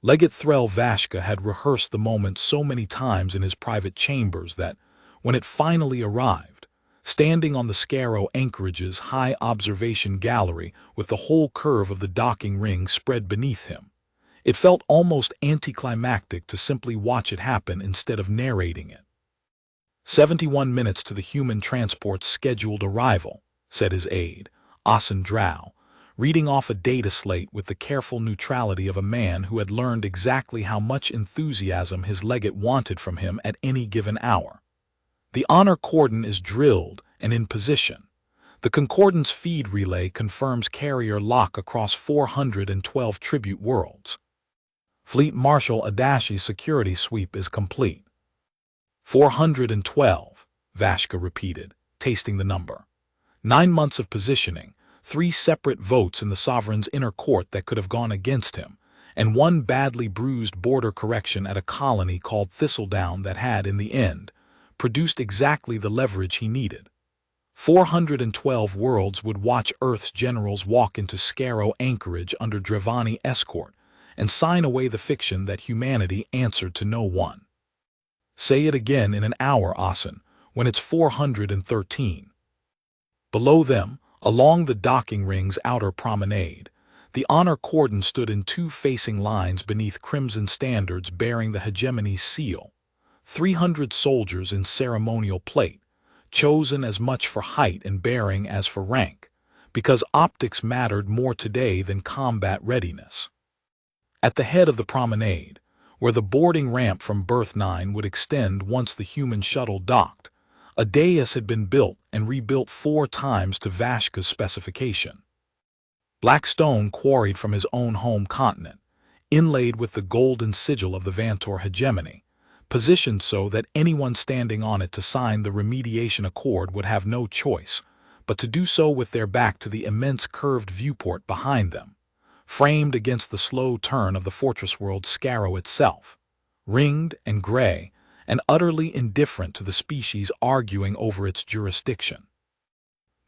Legate Threll Vashka had rehearsed the moment so many times in his private chambers that, when it finally arrived, standing on the Scarrow anchorage's high observation gallery with the whole curve of the docking ring spread beneath him, it felt almost anticlimactic to simply watch it happen instead of narrating it. 71 minutes to the human transport's scheduled arrival, said his aide, Asen Drow, reading off a data slate with the careful neutrality of a man who had learned exactly how much enthusiasm his legate wanted from him at any given hour. The honor cordon is drilled and in position. The Concordance Feed relay confirms carrier lock across 412 tribute worlds. Fleet Marshal Adashi's security sweep is complete. 412, Vashka repeated, tasting the number. 9 months of positioning, 3 separate votes in the sovereign's inner court that could have gone against him, and 1 badly bruised border correction at a colony called Thistledown that had, in the end, produced exactly the leverage he needed. 412 worlds would watch Earth's generals walk into Scarrow anchorage under Drevani escort and sign away the fiction that humanity answered to no one. Say it again in an hour, Asen, when it's 413. Below them, along the docking ring's outer promenade, the honor cordon stood in 2 facing lines beneath crimson standards bearing the hegemony's seal. 300 soldiers in ceremonial plate, chosen as much for height and bearing as for rank, because optics mattered more today than combat readiness. At the head of the promenade, where the boarding ramp from Berth 9 would extend once the human shuttle docked, a dais had been built and rebuilt 4 times to Vashka's specification. Black stone quarried from his own home continent, inlaid with the golden sigil of the Vantor Hegemony, positioned so that anyone standing on it to sign the Remediation Accord would have no choice but to do so with their back to the immense curved viewport behind them, framed against the slow turn of the fortress world Scarrow itself, ringed and gray and utterly indifferent to the species arguing over its jurisdiction.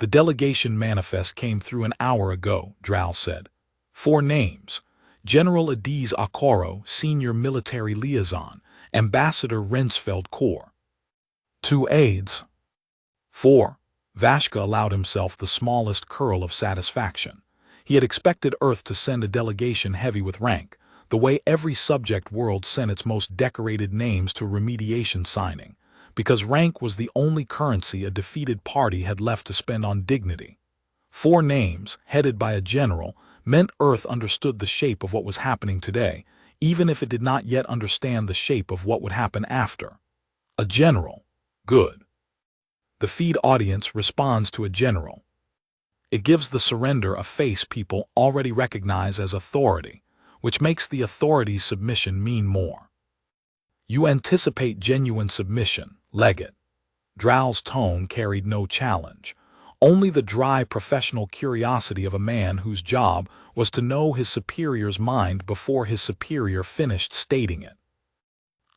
The delegation manifest came through an hour ago, Drow said. 4 names: General Adiz Akoro, Senior Military Liaison, Ambassador Rensfeld Corps. 2 aides. 4. Vashka allowed himself the smallest curl of satisfaction. He had expected Earth to send a delegation heavy with rank, the way every subject world sent its most decorated names to remediation signing, because rank was the only currency a defeated party had left to spend on dignity. 4 names, headed by a general, meant Earth understood the shape of what was happening today, even if it did not yet understand the shape of what would happen after. A general. Good. The feed audience responds to a general. It gives the surrender a face people already recognize as authority, which makes the authority's submission mean more. You anticipate genuine submission, Legate. Drow's tone carried no challenge, only the dry professional curiosity of a man whose job was to know his superior's mind before his superior finished stating it.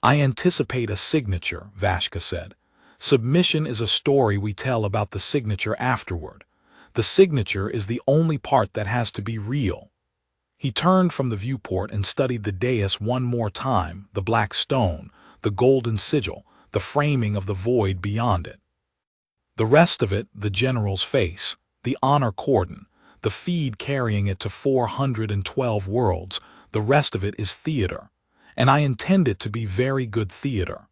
I anticipate a signature, Vashka said. Submission is a story we tell about the signature afterward. The signature is the only part that has to be real. He turned from the viewport and studied the dais one more time, the black stone, the golden sigil, the framing of the void beyond it. The rest of it, the general's face, the honor cordon, the feed carrying it to 412 worlds, the rest of it is theater, and I intend it to be very good theater.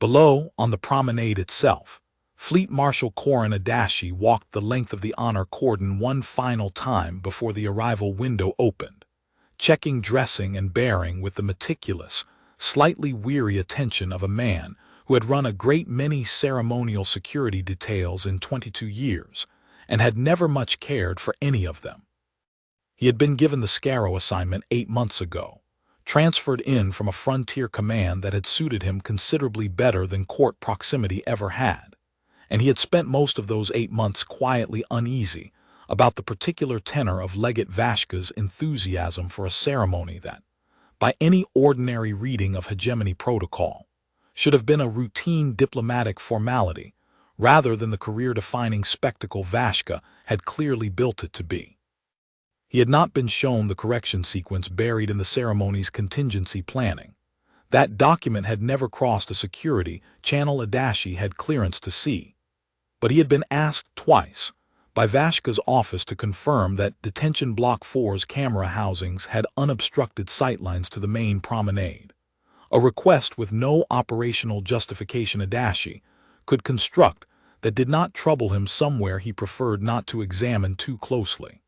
Below, on the promenade itself, Fleet Marshal Corin Adashi walked the length of the honor cordon one final time before the arrival window opened, checking dressing and bearing with the meticulous, slightly weary attention of a man who had run a great many ceremonial security details in 22 years and had never much cared for any of them. He had been given the Scarrow assignment 8 months ago, transferred in from a frontier command that had suited him considerably better than court proximity ever had, and he had spent most of those 8 months quietly uneasy about the particular tenor of Legate Vashka's enthusiasm for a ceremony that, by any ordinary reading of hegemony protocol, should have been a routine diplomatic formality rather than the career-defining spectacle Vashka had clearly built it to be. He had not been shown the correction sequence buried in the ceremony's contingency planning. That document had never crossed a security channel Adachi had clearance to see. But he had been asked twice by Vashka's office to confirm that Detention Block 4's camera housings had unobstructed sightlines to the main promenade, a request with no operational justification Adachi could construct that did not trouble him somewhere he preferred not to examine too closely.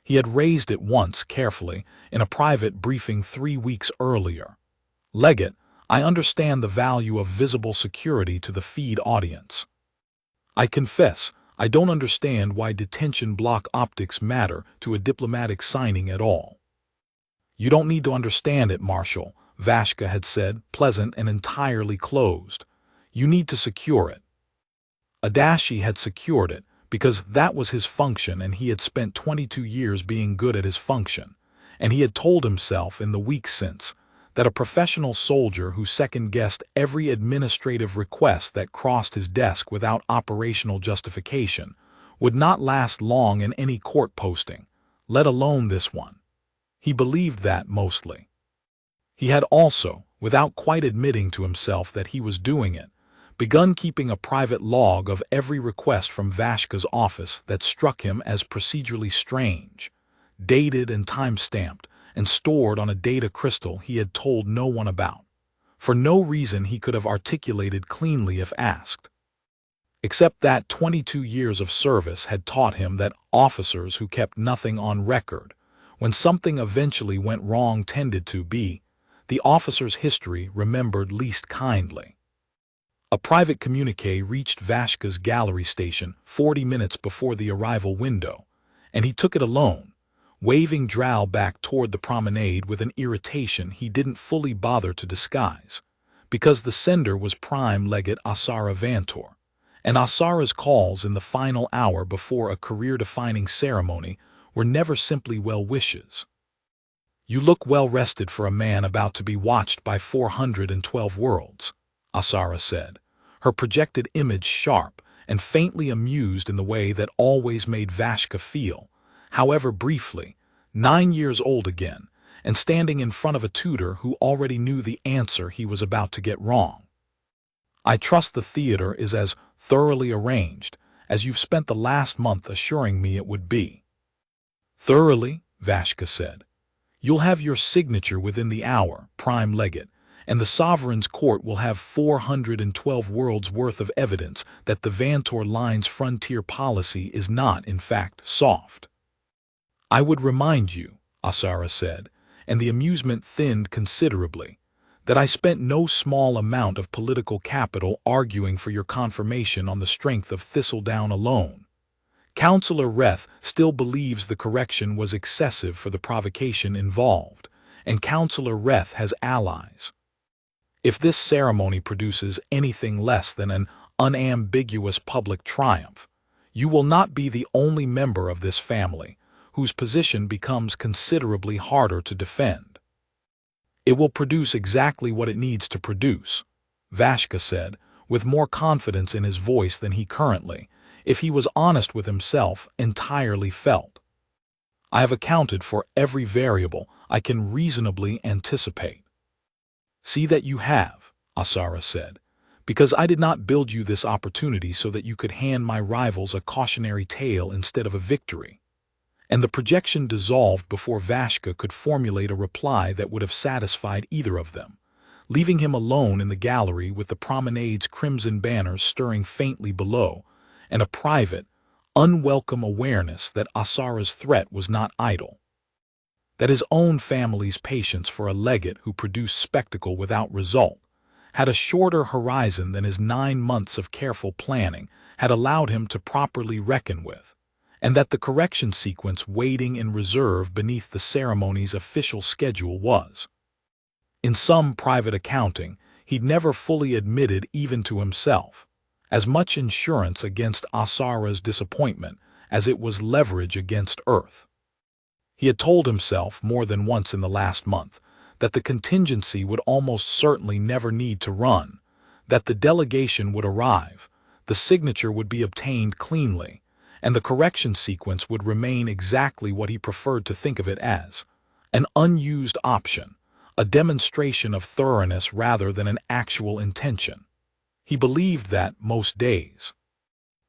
He had raised it once carefully in a private briefing 3 weeks earlier. Legate, I understand the value of visible security to the feed audience. I confess, I don't understand why detention block optics matter to a diplomatic signing at all. You don't need to understand it, Marshal, Vashka had said, pleasant and entirely closed. You need to secure it. Adachi had secured it because that was his function, and he had spent 22 years being good at his function, and he had told himself in the weeks since that a professional soldier who second-guessed every administrative request that crossed his desk without operational justification would not last long in any court posting, let alone this one. He believed that mostly. He had also, without quite admitting to himself that he was doing it, begun keeping a private log of every request from Vashka's office that struck him as procedurally strange, dated and time-stamped, and stored on a data crystal he had told no one about, for no reason he could have articulated cleanly if asked. Except that 22 years of service had taught him that officers who kept nothing on record, when something eventually went wrong, tended to be the officer's history remembered least kindly. A private communique reached Vashka's gallery station 40 minutes before the arrival window, and he took it alone, waving Drow back toward the promenade with an irritation he didn't fully bother to disguise, because the sender was Prime Legate Asara Vantor, and Asara's calls in the final hour before a career-defining ceremony were never simply well wishes. You look well rested for a man about to be watched by 412 worlds, Asara said, her projected image sharp and faintly amused in the way that always made Vashka feel, however briefly, 9 years old again, and standing in front of a tutor who already knew the answer he was about to get wrong. I trust the theater is as thoroughly arranged as you've spent the last month assuring me it would be. Thoroughly, Vashka said. You'll have your signature within the hour, Prime Legate, and the Sovereign's Court will have 412 worlds worth of evidence that the Vantor Line's frontier policy is not, in fact, soft. I would remind you, Asara said, and the amusement thinned considerably, that I spent no small amount of political capital arguing for your confirmation on the strength of Thistledown alone. Councillor Reth still believes the correction was excessive for the provocation involved, and Councillor Reth has allies. If this ceremony produces anything less than an unambiguous public triumph, you will not be the only member of this family whose position becomes considerably harder to defend. It will produce exactly what it needs to produce, Vashka said, with more confidence in his voice than he currently, if he was honest with himself, entirely felt. I have accounted for every variable I can reasonably anticipate. See that you have, Asara said, because I did not build you this opportunity so that you could hand my rivals a cautionary tale instead of a victory. And the projection dissolved before Vashka could formulate a reply that would have satisfied either of them, leaving him alone in the gallery with the promenade's crimson banners stirring faintly below, and a private, unwelcome awareness that Asara's threat was not idle. That his own family's patience for a legate who produced spectacle without result had a shorter horizon than his 9 months of careful planning had allowed him to properly reckon with, and that the correction sequence waiting in reserve beneath the ceremony's official schedule was. In some private accounting, he'd never fully admitted even to himself, as much insurance against Asara's disappointment as it was leverage against Earth. He had told himself more than once in the last month that the contingency would almost certainly never need to run, that the delegation would arrive, the signature would be obtained cleanly, and the correction sequence would remain exactly what he preferred to think of it as, an unused option, a demonstration of thoroughness rather than an actual intention. He believed that most days.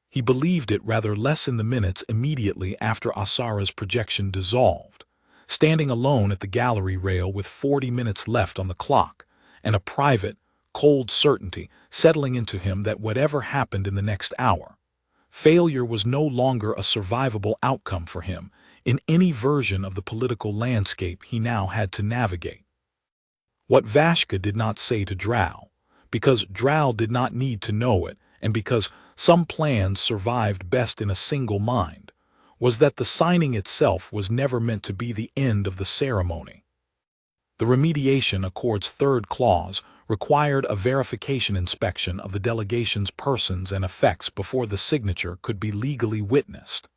He believed it rather less in the minutes immediately after Asara's projection dissolved, standing alone at the gallery rail with 40 minutes left on the clock, and a private, cold certainty settling into him that whatever happened in the next hour, failure was no longer a survivable outcome for him in any version of the political landscape he now had to navigate. What Vashka did not say to Drow, because Drow did not need to know it, and because some plans survived best in a single mind, was that the signing itself was never meant to be the end of the ceremony. The Remediation Accord's third clause required a verification inspection of the delegation's persons and effects before the signature could be legally witnessed,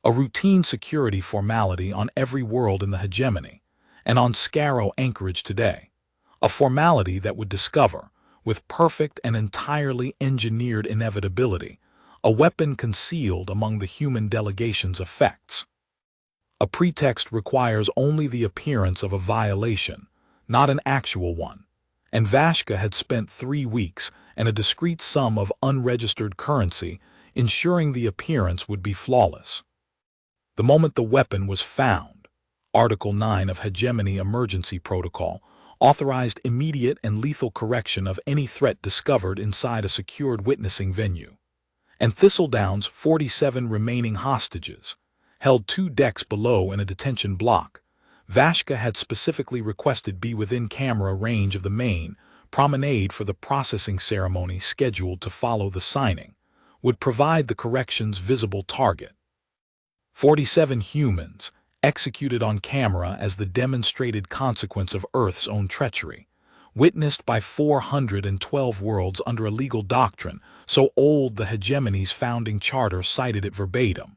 a routine security formality on every world in the hegemony, and on Scarrow Anchorage today, a formality that would discover, with perfect and entirely engineered inevitability, a weapon concealed among the human delegation's effects. A pretext requires only the appearance of a violation, not an actual one, and Vashka had spent 3 weeks and a discrete sum of unregistered currency ensuring the appearance would be flawless. The moment the weapon was found, Article 9 of Hegemony Emergency Protocol authorized immediate and lethal correction of any threat discovered inside a secured witnessing venue, and Thistledown's 47 remaining hostages, held 2 decks below in a detention block, Vashka had specifically requested be within camera range of the main promenade for the processing ceremony scheduled to follow the signing, would provide the correction's visible target. 47 humans, executed on camera as the demonstrated consequence of Earth's own treachery, witnessed by 412 worlds under a legal doctrine so old the hegemony's founding charter cited it verbatim.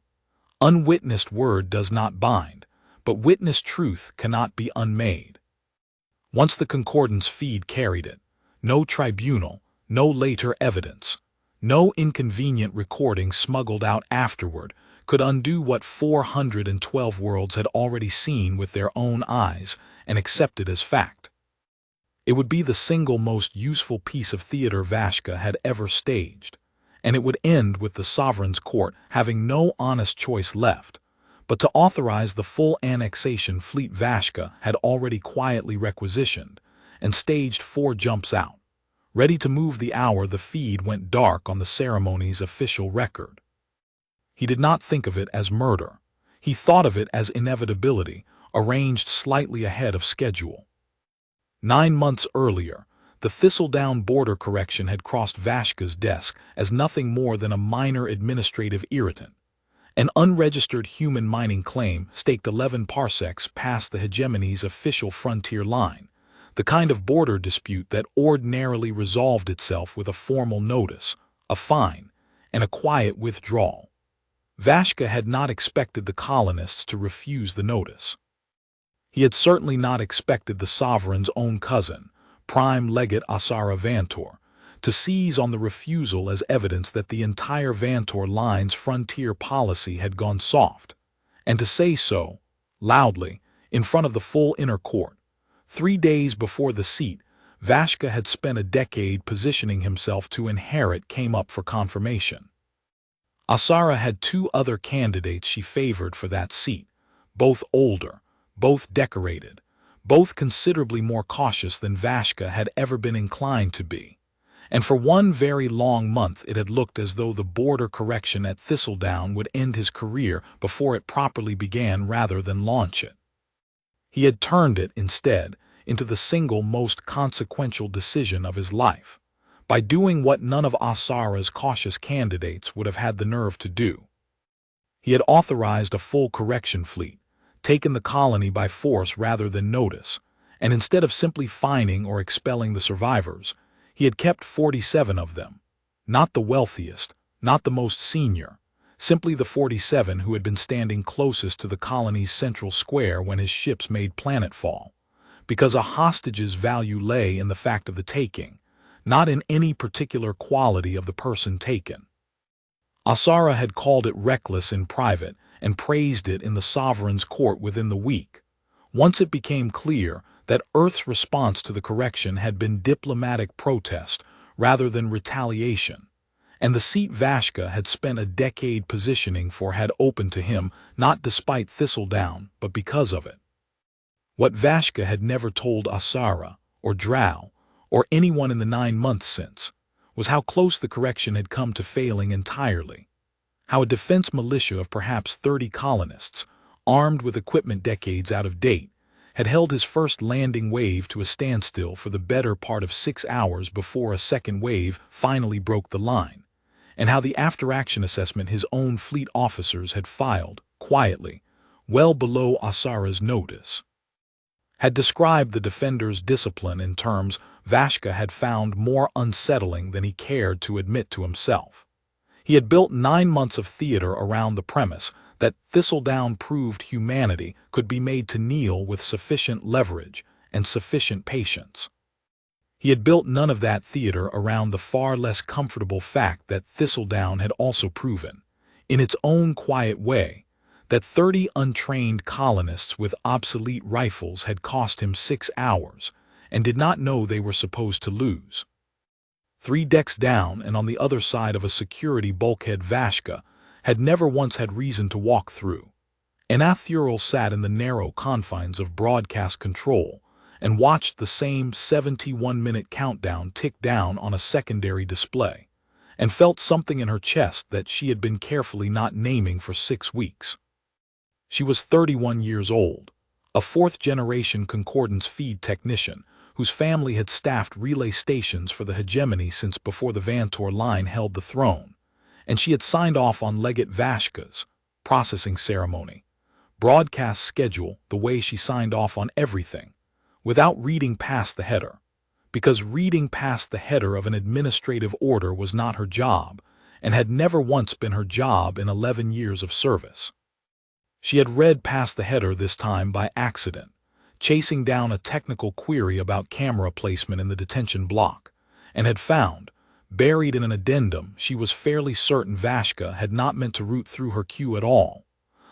Unwitnessed word does not bind, but witnessed truth cannot be unmade. Once the Concordance Feed carried it, no tribunal, no later evidence, no inconvenient recording smuggled out afterward could undo what 412 worlds had already seen with their own eyes and accepted as fact. It would be the single most useful piece of theater Vashka had ever staged, and it would end with the Sovereign's Court having no honest choice left but to authorize the full annexation fleet Vashka had already quietly requisitioned and staged 4 jumps out, ready to move the hour the feed went dark on the ceremony's official record. He did not think of it as murder. He thought of it as inevitability, arranged slightly ahead of schedule. 9 months earlier, the Thistledown border correction had crossed Vashka's desk as nothing more than a minor administrative irritant. An unregistered human mining claim staked 11 parsecs past the hegemony's official frontier line, the kind of border dispute that ordinarily resolved itself with a formal notice, a fine, and a quiet withdrawal. Vashka had not expected the colonists to refuse the notice. He had certainly not expected the Sovereign's own cousin, Prime Legate Asara Vantor, to seize on the refusal as evidence that the entire Vantor line's frontier policy had gone soft, and to say so, loudly, in front of the full inner court. 3 days before the seat Vashka had spent a decade positioning himself to inherit came up for confirmation. Asara had 2 other candidates she favored for that seat, both older, both decorated, both considerably more cautious than Vashka had ever been inclined to be. And for 1 very long month it had looked as though the border correction at Thistledown would end his career before it properly began rather than launch it. He had turned it, instead, into the single most consequential decision of his life, by doing what none of Asara's cautious candidates would have had the nerve to do. He had authorized a full correction fleet, taken the colony by force rather than notice, and instead of simply fining or expelling the survivors, he had kept 47 of them, not the wealthiest, not the most senior, simply the 47 who had been standing closest to the colony's central square when his ships made planetfall, because a hostage's value lay in the fact of the taking, not in any particular quality of the person taken. Asara had called it reckless in private and praised it in the sovereign's court within the week. Once it became clear that Earth's response to the correction had been diplomatic protest rather than retaliation, and the seat Vashka had spent a decade positioning for had opened to him not despite Thistledown, but because of it. What Vashka had never told Asara, or Drow, or anyone in the 9 months since, was how close the correction had come to failing entirely. How a defense militia of perhaps 30 colonists, armed with equipment decades out of date, had held his first landing wave to a standstill for the better part of 6 hours before a second wave finally broke the line, and how the after-action assessment his own fleet officers had filed, quietly, well below Asara's notice, had described the defenders' discipline in terms Vashka had found more unsettling than he cared to admit to himself. He had built 9 months of theater around the premise that Thistledown proved humanity could be made to kneel with sufficient leverage and sufficient patience. He had built none of that theater around the far less comfortable fact that Thistledown had also proven, in its own quiet way, that 30 untrained colonists with obsolete rifles had cost him 6 hours and did not know they were supposed to lose. 3 decks down and on the other side of a security bulkhead Vashka had never once had reason to walk through. Anathuriel sat in the narrow confines of broadcast control and watched the same 71-minute countdown tick down on a secondary display, and felt something in her chest that she had been carefully not naming for 6 weeks. She was 31 years old, a 4th-generation Concordance Feed technician whose family had staffed relay stations for the Hegemony since before the Vantor line held the throne, and she had signed off on Legate Vashka's processing ceremony, broadcast schedule the way she signed off on everything, without reading past the header, because reading past the header of an administrative order was not her job and had never once been her job in 11 years of service. She had read past the header this time by accident, chasing down a technical query about camera placement in the detention block, and had found, buried in an addendum she was fairly certain Vashka had not meant to root through her queue at all,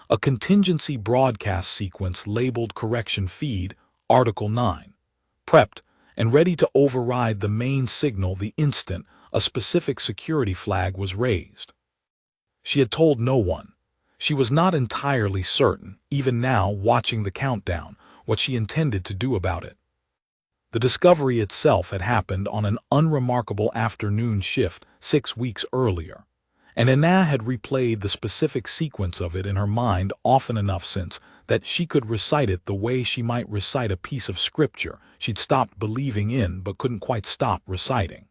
a contingency broadcast sequence labeled Correction Feed, Article 9, prepped and ready to override the main signal the instant a specific security flag was raised. She had told no one. She was not entirely certain, even now watching the countdown, what she intended to do about it. The discovery itself had happened on an unremarkable afternoon shift 6 weeks earlier, and Anna had replayed the specific sequence of it in her mind often enough since that she could recite it the way she might recite a piece of scripture she'd stopped believing in but couldn't quite stop reciting.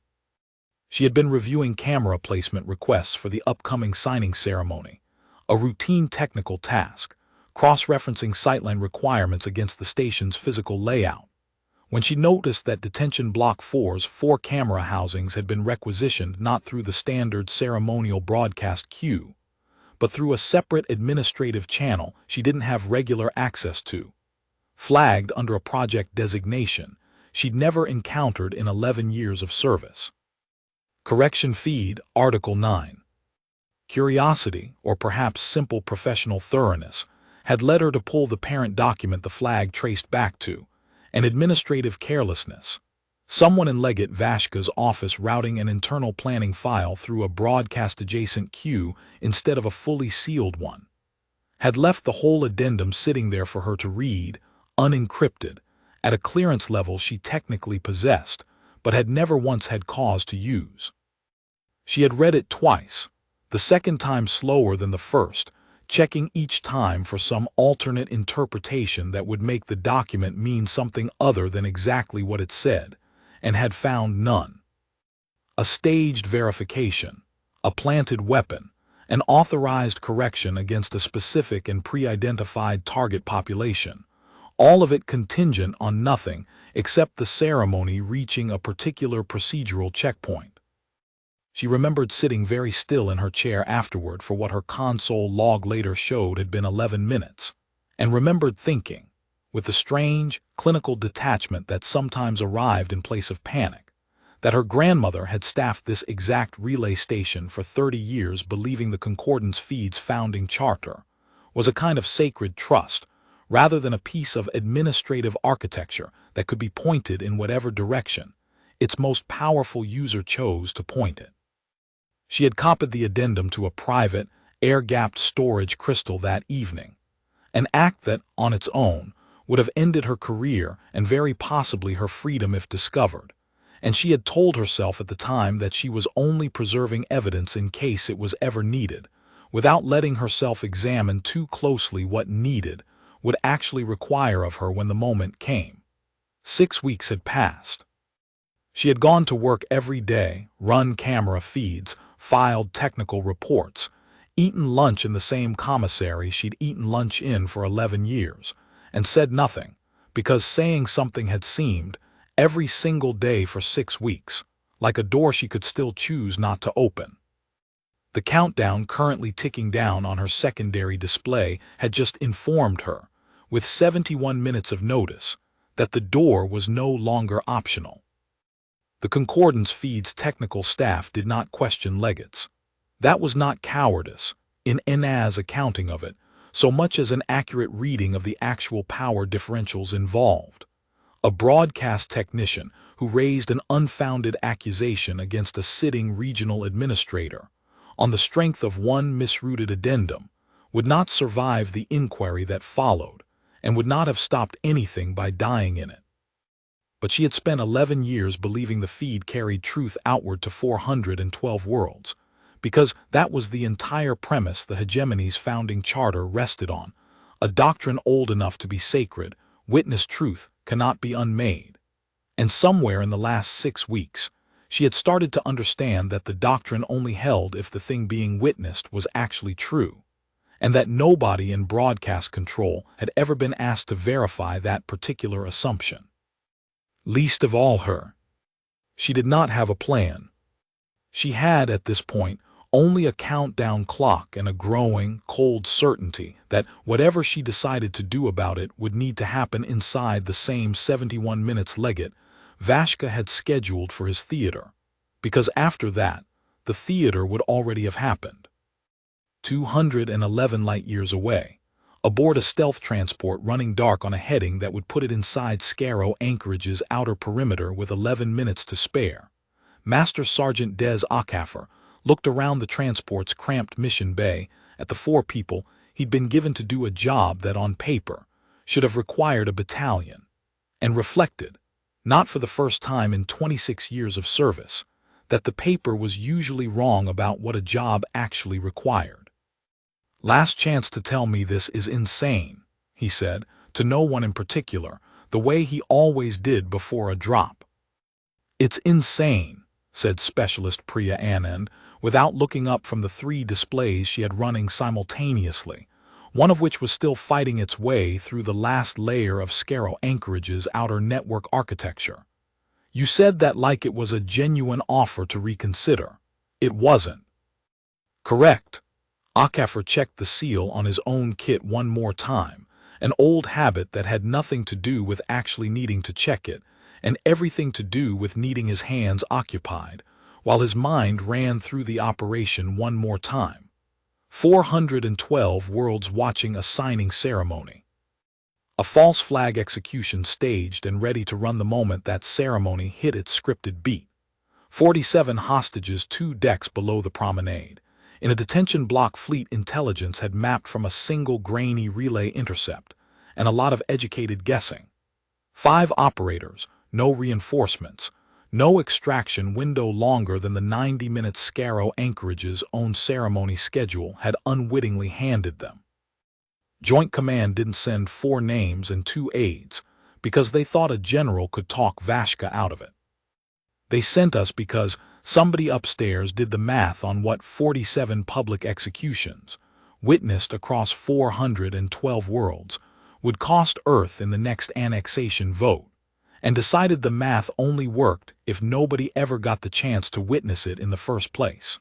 She had been reviewing camera placement requests for the upcoming signing ceremony, a routine technical task, cross-referencing sightline requirements against the station's physical layout, when she noticed that Detention Block 4's 4 camera housings had been requisitioned not through the standard ceremonial broadcast queue, but through a separate administrative channel she didn't have regular access to, flagged under a project designation she'd never encountered in 11 years of service. Correction Feed, Article 9. Curiosity, or perhaps simple professional thoroughness, had led her to pull the parent document the flag traced back to, and administrative carelessness, someone in Legate Vashka's office routing an internal planning file through a broadcast-adjacent queue instead of a fully sealed one, had left the whole addendum sitting there for her to read, unencrypted, at a clearance level she technically possessed, but had never once had cause to use. She had read it twice, the second time slower than the first, checking each time for some alternate interpretation that would make the document mean something other than exactly what it said, and had found none. A staged verification, a planted weapon, an authorized correction against a specific and pre-identified target population, all of it contingent on nothing except the ceremony reaching a particular procedural checkpoint. She remembered sitting very still in her chair afterward for what her console log later showed had been 11 minutes, and remembered thinking, with the strange, clinical detachment that sometimes arrived in place of panic, that her grandmother had staffed this exact relay station for 30 years, believing the Concordance Feed's founding charter was a kind of sacred trust, rather than a piece of administrative architecture that could be pointed in whatever direction its most powerful user chose to point it. She had copied the addendum to a private, air-gapped storage crystal that evening, an act that, on its own, would have ended her career and very possibly her freedom if discovered, and she had told herself at the time that she was only preserving evidence in case it was ever needed, without letting herself examine too closely what needed would actually require of her when the moment came. 6 weeks had passed. She had gone to work every day, run camera feeds, filed technical reports, eaten lunch in the same commissary she'd eaten lunch in for 11 years, and said nothing, because saying something had seemed, every single day for 6 weeks, like a door she could still choose not to open. The countdown currently ticking down on her secondary display had just informed her, with 71 minutes of notice, that the door was no longer optional. The Concordance Feed's technical staff did not question Legate's. That was not cowardice, in NA's accounting of it, so much as an accurate reading of the actual power differentials involved. A broadcast technician who raised an unfounded accusation against a sitting regional administrator, on the strength of one misrouted addendum, would not survive the inquiry that followed, and would not have stopped anything by dying in it. But she had spent 11 years believing the feed carried truth outward to 412 worlds, because that was the entire premise the hegemony's founding charter rested on, a doctrine old enough to be sacred, witness truth cannot be unmade. And somewhere in the last 6 weeks, she had started to understand that the doctrine only held if the thing being witnessed was actually true, and that nobody in broadcast control had ever been asked to verify that particular assumption. Least of all her. She did not have a plan. She had, at this point, only a countdown clock and a growing, cold certainty that whatever she decided to do about it would need to happen inside the same 71 minutes Legate Vashka had scheduled for his theater, because after that, the theater would already have happened. 211 light-years away, aboard a stealth transport running dark on a heading that would put it inside Scarrow Anchorage's outer perimeter with 11 minutes to spare, Master Sergeant Des Acaffer looked around the transport's cramped mission bay at the 4 people he'd been given to do a job that on paper should have required a battalion, and reflected, not for the first time in 26 years of service, that the paper was usually wrong about what a job actually required. "Last chance to tell me this is insane," he said, to no one in particular, the way he always did before a drop. "It's insane," said Specialist Priya Anand, without looking up from the 3 displays she had running simultaneously, one of which was still fighting its way through the last layer of Scarrow Anchorage's outer network architecture. "You said that like it was a genuine offer to reconsider. It wasn't." "Correct." Acaffer checked the seal on his own kit one more time, an old habit that had nothing to do with actually needing to check it, and everything to do with needing his hands occupied, while his mind ran through the operation one more time. 412 worlds watching a signing ceremony. A false flag execution staged and ready to run the moment that ceremony hit its scripted beat. 47 hostages 2 decks below the promenade. In a detention block fleet intelligence had mapped from a single grainy relay intercept, and a lot of educated guessing. 5 operators, no reinforcements, no extraction window longer than the 90-minute Scarrow Anchorage's own ceremony schedule had unwittingly handed them. Joint Command didn't send 4 names and 2 aides, because they thought a general could talk Vashka out of it. They sent us because somebody upstairs did the math on what 47 public executions, witnessed across 412 worlds, would cost Earth in the next annexation vote, and decided the math only worked if nobody ever got the chance to witness it in the first place.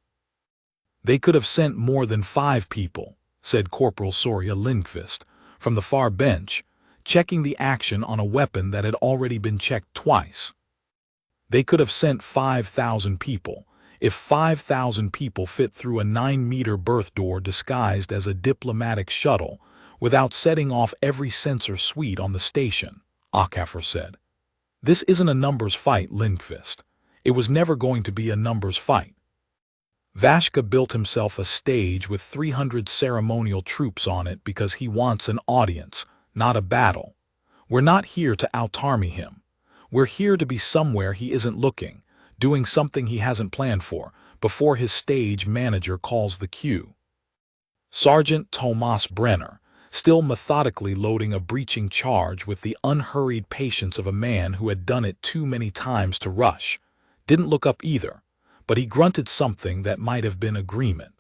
"They could have sent more than 5 people," said Corporal Soria Lindqvist, from the far bench, checking the action on a weapon that had already been checked twice. They could have sent 5,000 people. If 5,000 people fit through a 9-meter berth door disguised as a diplomatic shuttle without setting off every sensor suite on the station, HFY said. This isn't a numbers fight, Lindqvist. It was never going to be a numbers fight. Vashka built himself a stage with 300 ceremonial troops on it because he wants an audience, not a battle. We're not here to out-army him. We're here to be somewhere he isn't looking, doing something he hasn't planned for, before his stage manager calls the cue. Sergeant Thomas Brenner, still methodically loading a breaching charge with the unhurried patience of a man who had done it too many times to rush, didn't look up either, but he grunted something that might have been agreement.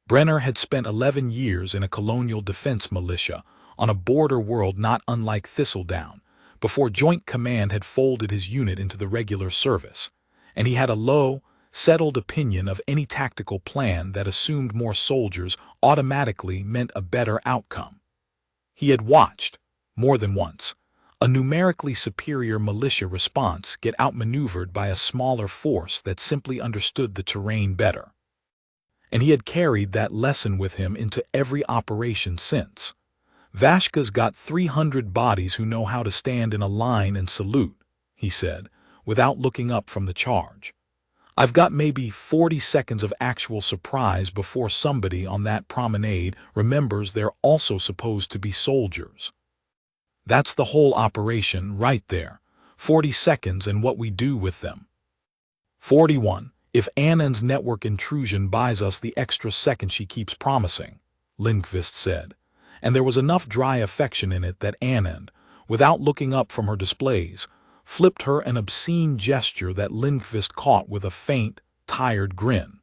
Brenner had spent 11 years in a colonial defense militia on a border world not unlike Thistledown, before Joint Command had folded his unit into the regular service, and he had a low, settled opinion of any tactical plan that assumed more soldiers automatically meant a better outcome. He had watched, more than once, a numerically superior militia response get outmaneuvered by a smaller force that simply understood the terrain better. And he had carried that lesson with him into every operation since. Vashka's got 300 bodies who know how to stand in a line and salute, he said, without looking up from the charge. I've got maybe 40 seconds of actual surprise before somebody on that promenade remembers they're also supposed to be soldiers. That's the whole operation right there. 40 seconds and what we do with them. 41. If Annan's network intrusion buys us the extra second she keeps promising, Lindqvist said, and there was enough dry affection in it that Annan, without looking up from her displays, flipped her an obscene gesture that Lindqvist caught with a faint, tired grin.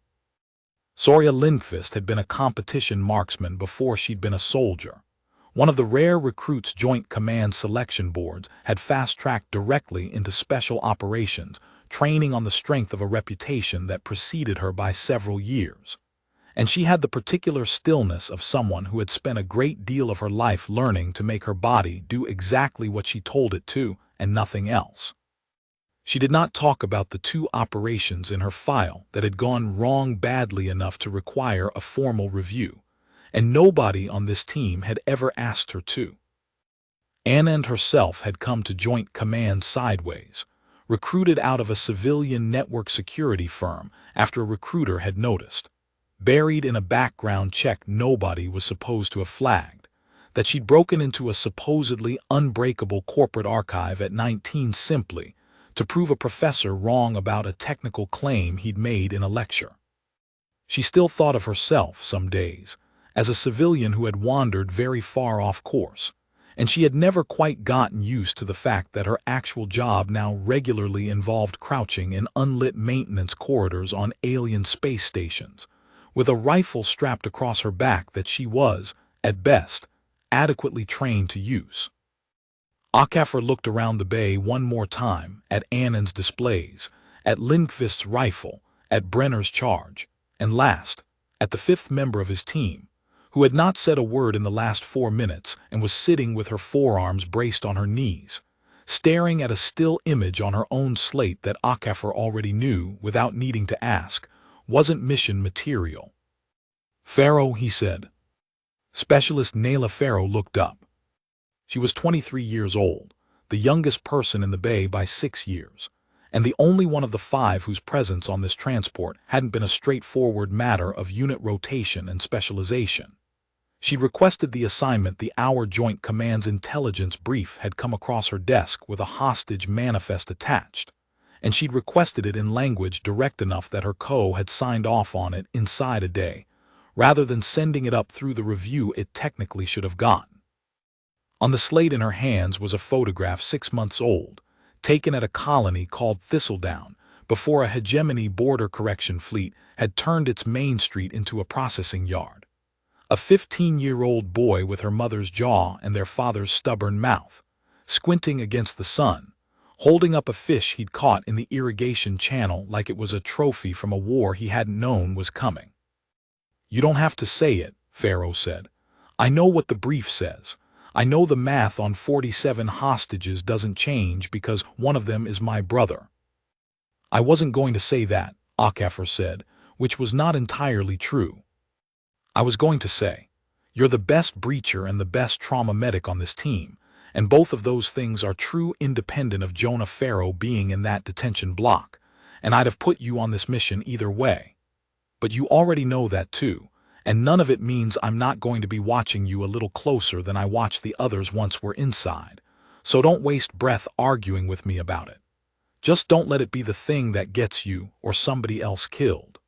Soria Lindqvist had been a competition marksman before she'd been a soldier. One of the rare recruits Joint Command selection boards had fast-tracked directly into special operations, training on the strength of a reputation that preceded her by several years. And she had the particular stillness of someone who had spent a great deal of her life learning to make her body do exactly what she told it to and nothing else. She did not talk about the 2 operations in her file that had gone wrong badly enough to require a formal review, and nobody on this team had ever asked her to. Anna herself had come to Joint Command sideways, recruited out of a civilian network security firm after a recruiter had noticed, buried in a background check nobody was supposed to have flagged, that she'd broken into a supposedly unbreakable corporate archive at 19 simply to prove a professor wrong about a technical claim he'd made in a lecture. She still thought of herself, some days, as a civilian who had wandered very far off course, and she had never quite gotten used to the fact that her actual job now regularly involved crouching in unlit maintenance corridors on alien space stations, with a rifle strapped across her back that she was, at best, adequately trained to use. HFY looked around the bay one more time at Annan's displays, at Lindqvist's rifle, at Brenner's charge, and last, at the 5th member of his team, who had not said a word in the last 4 minutes and was sitting with her forearms braced on her knees, staring at a still image on her own slate that HFY already knew without needing to ask, wasn't mission material. Farrow, he said. Specialist Naila Farrow looked up. She was 23 years old, the youngest person in the bay by 6 years, and the only one of the 5 whose presence on this transport hadn't been a straightforward matter of unit rotation and specialization. She requested the assignment the hour Joint Command's intelligence brief had come across her desk with a hostage manifest attached, and she'd requested it in language direct enough that her co had signed off on it inside a day, rather than sending it up through the review it technically should have gotten. On the slate in her hands was a photograph 6 months old, taken at a colony called Thistledown, before a hegemony border correction fleet had turned its main street into a processing yard. A 15-year-old boy with her mother's jaw and their father's stubborn mouth, squinting against the sun, holding up a fish he'd caught in the irrigation channel like it was a trophy from a war he hadn't known was coming. "You don't have to say it," Farrow said. "I know what the brief says. I know the math on 47 hostages doesn't change because one of them is my brother." I wasn't going to say that, Akafor said, which was not entirely true. I was going to say, you're the best breacher and the best trauma medic on this team, and both of those things are true independent of Jonah Farrow being in that detention block, and I'd have put you on this mission either way. But you already know that too, and none of it means I'm not going to be watching you a little closer than I watched the others once we're inside, so don't waste breath arguing with me about it. Just don't let it be the thing that gets you or somebody else killed.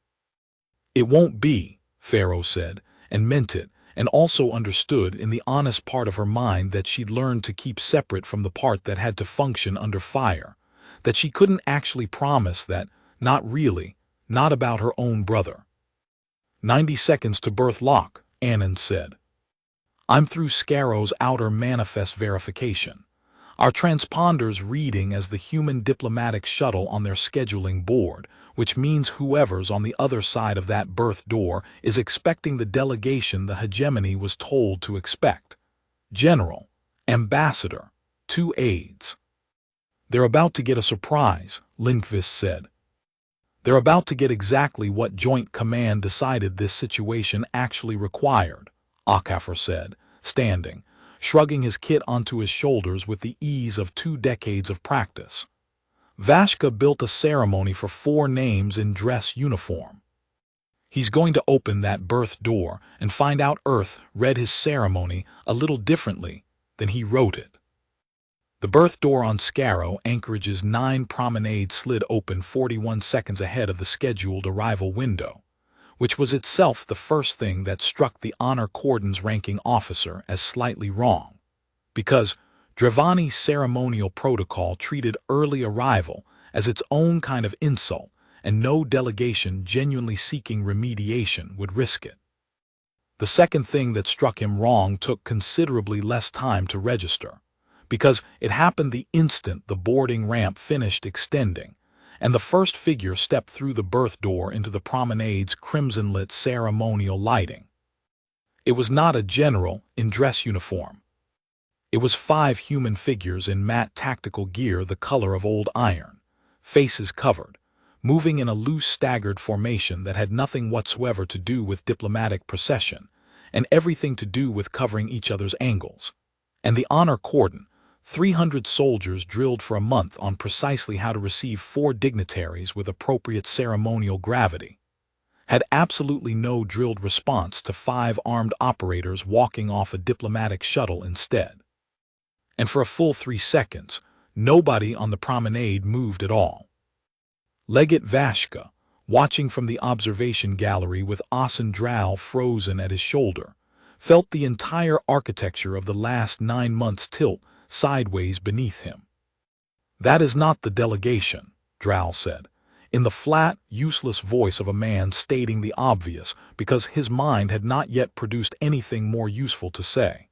It won't be, Farrow said, and meant it, and also understood in the honest part of her mind that she'd learned to keep separate from the part that had to function under fire, that she couldn't actually promise that, not really, not about her own brother. 90 seconds to birth lock, Anand said. I'm through Scarrow's outer manifest verification. Our transponder's reading as the human diplomatic shuttle on their scheduling board, which means whoever's on the other side of that birth door is expecting the delegation the hegemony was told to expect. General, Ambassador, 2 aides. They're about to get a surprise, Lindqvist said. They're about to get exactly what Joint Command decided this situation actually required, Akafor said, standing, shrugging his kit onto his shoulders with the ease of 2 decades of practice. Vashka built a ceremony for 4 names in dress uniform. He's going to open that birth door and find out Earth read his ceremony a little differently than he wrote it. The birth door on Scarrow Anchorage's 9 promenade slid open 41 seconds ahead of the scheduled arrival window, which was itself the first thing that struck the Honor Cordon's ranking officer as slightly wrong, because Drevani's ceremonial protocol treated early arrival as its own kind of insult, and no delegation genuinely seeking remediation would risk it. The second thing that struck him wrong took considerably less time to register, because it happened the instant the boarding ramp finished extending, and the first figure stepped through the birth door into the promenade's crimson-lit ceremonial lighting. It was not a general in dress uniform. It was 5 human figures in matte tactical gear the color of old iron, faces covered, moving in a loose staggered formation that had nothing whatsoever to do with diplomatic procession, and everything to do with covering each other's angles. And the Honor Cordon, 300 soldiers drilled for a month on precisely how to receive 4 dignitaries with appropriate ceremonial gravity, had absolutely no drilled response to 5 armed operators walking off a diplomatic shuttle instead. And for a full 3 seconds, nobody on the promenade moved at all. Legate Vashka, watching from the observation gallery with Asen Drow frozen at his shoulder, felt the entire architecture of the last 9 months tilt sideways beneath him. That is not the delegation, Drow said, in the flat, useless voice of a man stating the obvious because his mind had not yet produced anything more useful to say.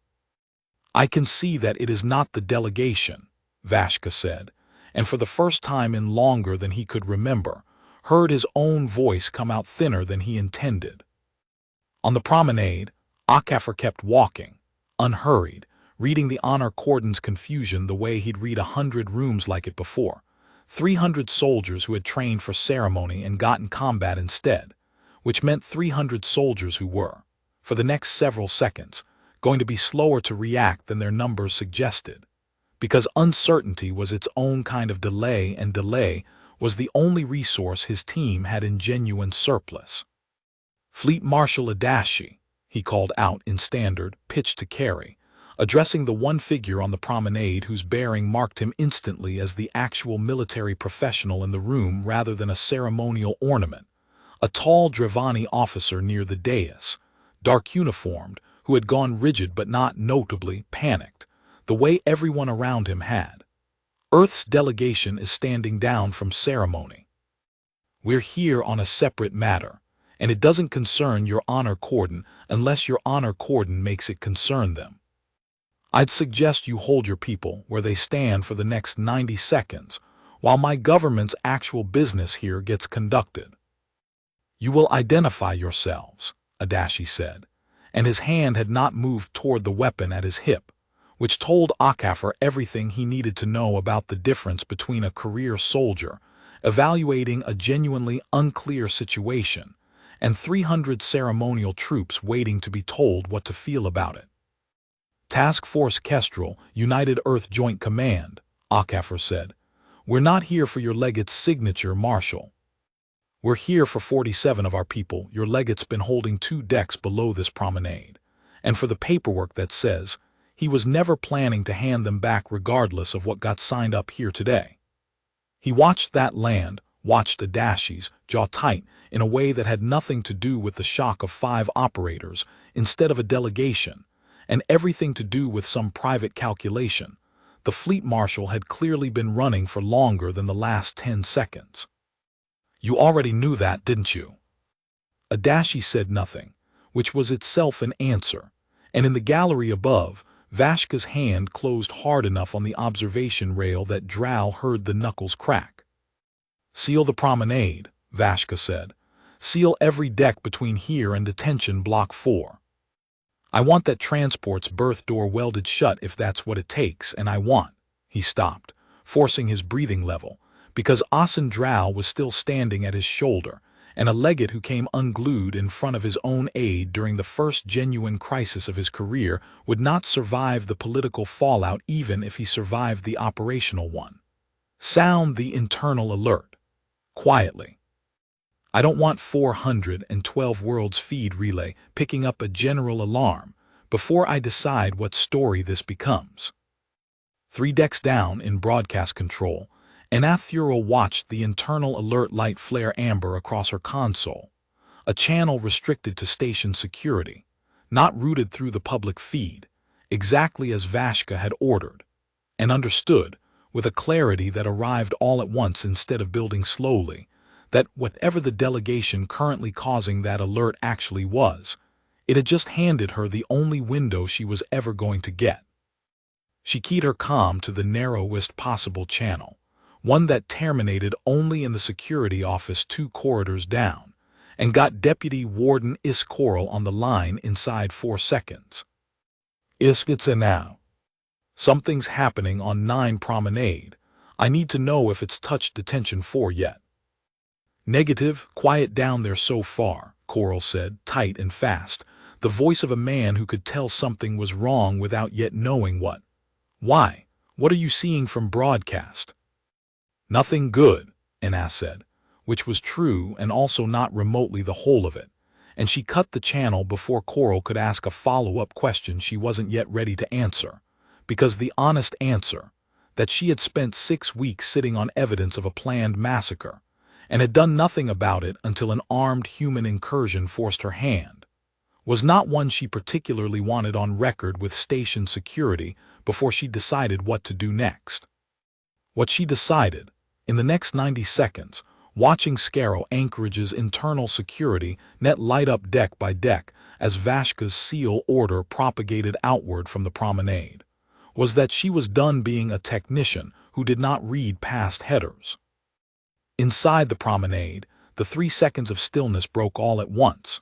I can see that it is not the delegation, Vashka said, and for the first time in longer than he could remember, heard his own voice come out thinner than he intended. On the promenade, Akafor kept walking, unhurried, reading the Honor Cordon's confusion the way he'd read 100 rooms like it before. 300 soldiers who had trained for ceremony and got in combat instead, which meant 300 soldiers who were, for the next several seconds, going to be slower to react than their numbers suggested, because uncertainty was its own kind of delay, and delay was the only resource his team had in genuine surplus. Fleet Marshal Adashi, he called out in standard, pitch to carry, addressing the one figure on the promenade whose bearing marked him instantly as the actual military professional in the room rather than a ceremonial ornament, a tall Drevani officer near the dais, dark uniformed, who had gone rigid but not notably panicked, the way everyone around him had. Earth's delegation is standing down from ceremony. We're here on a separate matter, and it doesn't concern your Honor Cordon unless your Honor Cordon makes it concern them. I'd suggest you hold your people where they stand for the next 90 seconds while my government's actual business here gets conducted. You will identify yourselves, Adashi said, and his hand had not moved toward the weapon at his hip, which told Akafor everything he needed to know about the difference between a career soldier evaluating a genuinely unclear situation, and 300 ceremonial troops waiting to be told what to feel about it. Task Force Kestrel, United Earth Joint Command, HFY said. We're not here for your legate's signature, Marshal. We're here for 47 of our people. Your legate's been holding 2 decks below this promenade. And for the paperwork that says he was never planning to hand them back regardless of what got signed up here today. He watched that land, watched Adashi's jaw tight in a way that had nothing to do with the shock of 5 operators instead of a delegation, and everything to do with some private calculation. The fleet marshal had clearly been running for longer than the last 10 seconds. You already knew that, didn't you? Adashi said nothing, which was itself an answer, and in the gallery above, Vashka's hand closed hard enough on the observation rail that Drow heard the knuckles crack. Seal the promenade, Vashka said. Seal every deck between here and detention block 4. I want that transport's berth door welded shut if that's what it takes, and I want— He stopped, forcing his breathing level, because Asen Drow was still standing at his shoulder, and a legate who came unglued in front of his own aide during the first genuine crisis of his career would not survive the political fallout even if he survived the operational one. Sound the internal alert. Quietly. I don't want 412 Worlds feed relay picking up a general alarm before I decide what story this becomes. 3 decks down in broadcast control, Anathura watched the internal alert light flare amber across her console, a channel restricted to station security, not routed through the public feed, exactly as Vashka had ordered, and understood, with a clarity that arrived all at once instead of building slowly, that whatever the delegation currently causing that alert actually was, it had just handed her the only window she was ever going to get. She keyed her comm to the narrowest possible channel, one that terminated only in the security office 2 corridors down, and got Deputy Warden Coral on the line inside 4 seconds. It's a now. Something's happening on 9 Promenade. I need to know if it's touched Detention 4 yet. Negative, quiet down there so far, Coral said, tight and fast, the voice of a man who could tell something was wrong without yet knowing what. Why? What are you seeing from broadcast? Nothing good, Anas said, which was true and also not remotely the whole of it, and she cut the channel before Coral could ask a follow-up question she wasn't yet ready to answer, because the honest answer, that she had spent 6 weeks sitting on evidence of a planned massacre, and had done nothing about it until an armed human incursion forced her hand, was not one she particularly wanted on record with station security before she decided what to do next. What she decided, in the next 90 seconds, watching Scarrow Anchorage's internal security net light up deck by deck as Vashka's seal order propagated outward from the promenade, was that she was done being a technician who did not read past headers. Inside the promenade, the 3 seconds of stillness broke all at once.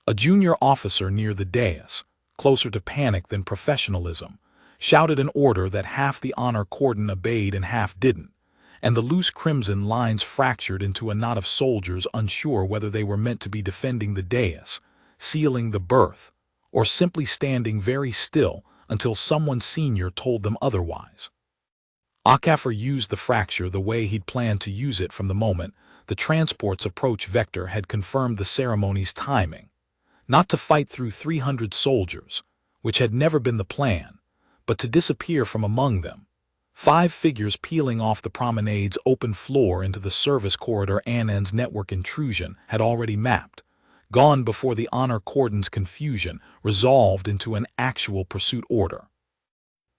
A junior officer near the dais, closer to panic than professionalism, shouted an order that half the honor cordon obeyed and half didn't, and the loose crimson lines fractured into a knot of soldiers unsure whether they were meant to be defending the dais, sealing the berth, or simply standing very still until someone senior told them otherwise. Akafor used the fracture the way he'd planned to use it from the moment the transport's approach vector had confirmed the ceremony's timing, not to fight through 300 soldiers, which had never been the plan, but to disappear from among them. 5 figures peeling off the promenade's open floor into the service corridor Anand's network intrusion had already mapped, gone before the honor cordon's confusion resolved into an actual pursuit order.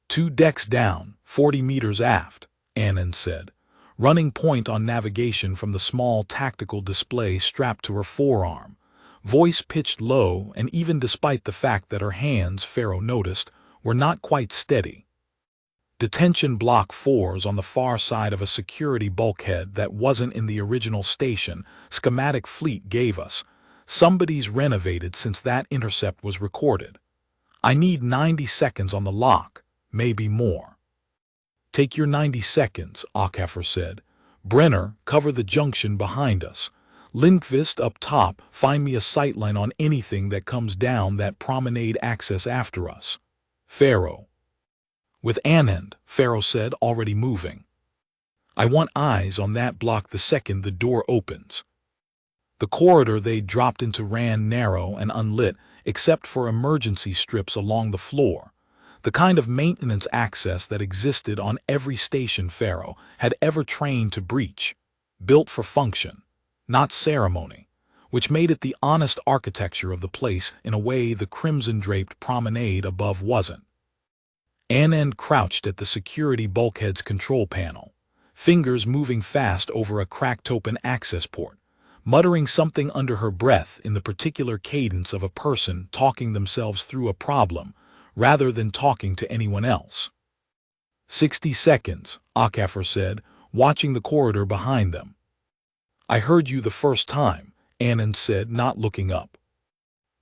2 decks down, 40 meters aft, Anand said, running point on navigation from the small tactical display strapped to her forearm, voice pitched low, and even despite the fact that her hands, Farrow noticed, were not quite steady. Detention block 4's on the far side of a security bulkhead that wasn't in the original station schematic fleet gave us. Somebody's renovated since that intercept was recorded. I need 90 seconds on the lock, maybe more. Take your 90 seconds, Akafor said, Brenner, cover the junction behind us. Lindqvist up top, find me a sightline on anything that comes down that promenade access after us. Farrow. With Anand, Farrow said, already moving. I want eyes on that block the second the door opens. The corridor they dropped into ran narrow and unlit, except for emergency strips along the floor, the kind of maintenance access that existed on every station Farrow had ever trained to breach, built for function, not ceremony, which made it the honest architecture of the place in a way the crimson-draped promenade above wasn't. Anand crouched at the security bulkhead's control panel, fingers moving fast over a cracked-open access port, muttering something under her breath in the particular cadence of a person talking themselves through a problem rather than talking to anyone else. 60 seconds, Akafor said, watching the corridor behind them. I heard you the first time, Anand said, not looking up.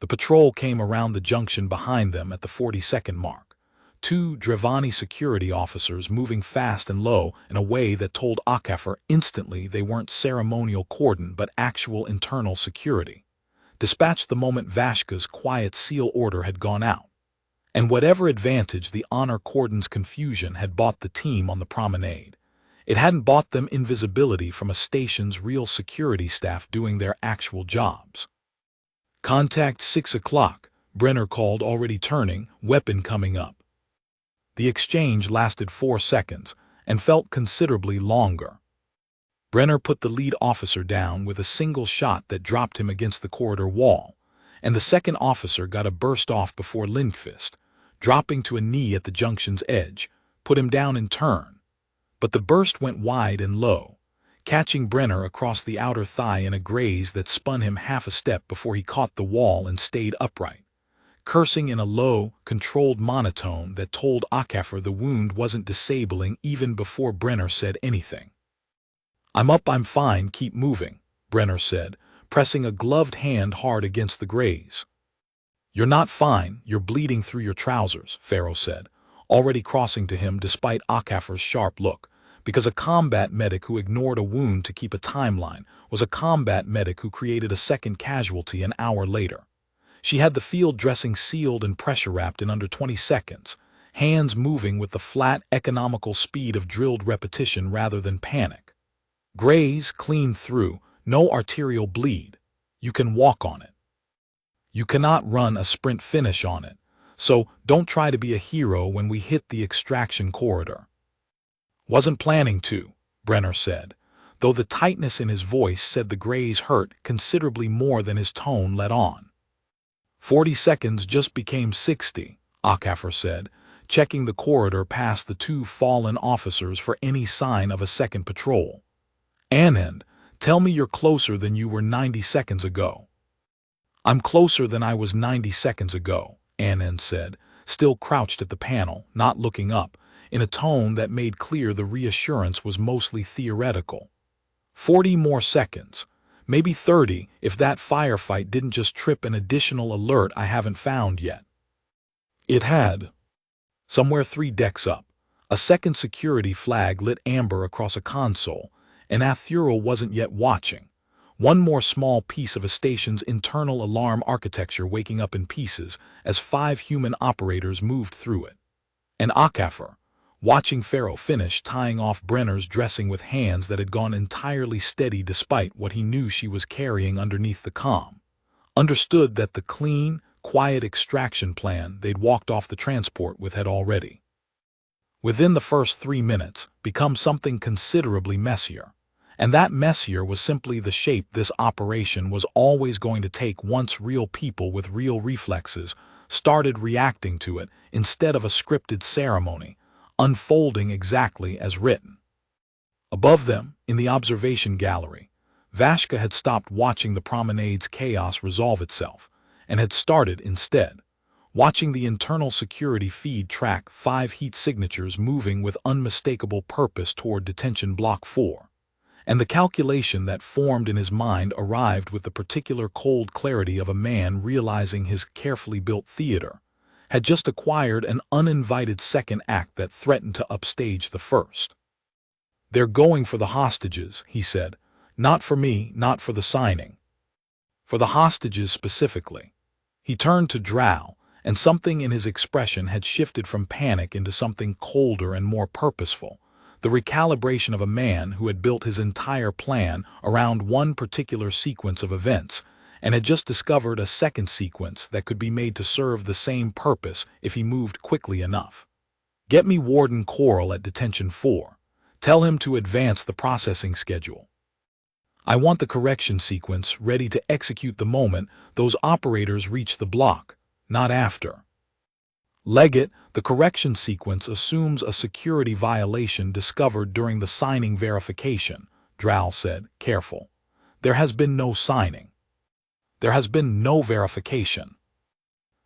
The patrol came around the junction behind them at the 40-second mark. 2 Drevani security officers moving fast and low in a way that told Akafor instantly they weren't ceremonial cordon but actual internal security. Dispatched the moment Vashka's quiet seal order had gone out. And whatever advantage the honor cordon's confusion had bought the team on the promenade, it hadn't bought them invisibility from a station's real security staff doing their actual jobs. Contact 6 o'clock, Brenner called, already turning, weapon coming up. The exchange lasted 4 seconds and felt considerably longer. Brenner put the lead officer down with a single shot that dropped him against the corridor wall, and the second officer got a burst off before Lindqvist, dropping to a knee at the junction's edge, put him down in turn. But the burst went wide and low, catching Brenner across the outer thigh in a graze that spun him half a step before he caught the wall and stayed upright, cursing in a low, controlled monotone that told Akafor the wound wasn't disabling even before Brenner said anything. I'm up, I'm fine, keep moving, Brenner said, pressing a gloved hand hard against the graze. You're not fine, you're bleeding through your trousers, Farrow said, already crossing to him despite Akafor's sharp look, because a combat medic who ignored a wound to keep a timeline was a combat medic who created a second casualty an hour later. She had the field dressing sealed and pressure-wrapped in under 20 seconds, hands moving with the flat, economical speed of drilled repetition rather than panic. Graze, clean through, no arterial bleed. You can walk on it. You cannot run a sprint finish on it, so don't try to be a hero when we hit the extraction corridor. Wasn't planning to, Brenner said, though the tightness in his voice said the graze hurt considerably more than his tone let on. 40 seconds just became 60, Akafor said, checking the corridor past the 2 fallen officers for any sign of a second patrol. Anand, tell me you're closer than you were 90 seconds ago. I'm closer than I was 90 seconds ago, Anand said, still crouched at the panel, not looking up, in a tone that made clear the reassurance was mostly theoretical. 40 more seconds, maybe 30 if that firefight didn't just trip an additional alert I haven't found yet. It had. Somewhere 3 decks up, a second security flag lit amber across a console, and Athuril wasn't yet watching. One more small piece of a station's internal alarm architecture waking up in pieces as 5 human operators moved through it. And Akafor, watching Farrow finish tying off Brenner's dressing with hands that had gone entirely steady despite what he knew she was carrying underneath the comm, understood that the clean, quiet extraction plan they'd walked off the transport with had already, within the first 3 minutes, become something considerably messier. And that messier was simply the shape this operation was always going to take once real people with real reflexes started reacting to it instead of a scripted ceremony, unfolding exactly as written. Above them, in the observation gallery, Vashka had stopped watching the promenade's chaos resolve itself, and had started instead, watching the internal security feed track 5 heat signatures moving with unmistakable purpose toward detention block 4. And the calculation that formed in his mind arrived with the particular cold clarity of a man realizing his carefully built theater had just acquired an uninvited second act that threatened to upstage the first. "They're going for the hostages," he said. "Not for me, not for the signing. For the hostages specifically." He turned to Drow, and something in his expression had shifted from panic into something colder and more purposeful, the recalibration of a man who had built his entire plan around one particular sequence of events and had just discovered a second sequence that could be made to serve the same purpose if he moved quickly enough. "Get me Warden Coral at Detention 4. Tell him to advance the processing schedule. I want the correction sequence ready to execute the moment those operators reach the block, not after." "Legate, the correction sequence assumes a security violation discovered during the signing verification," Drow said, careful. "There has been no signing. There has been no verification.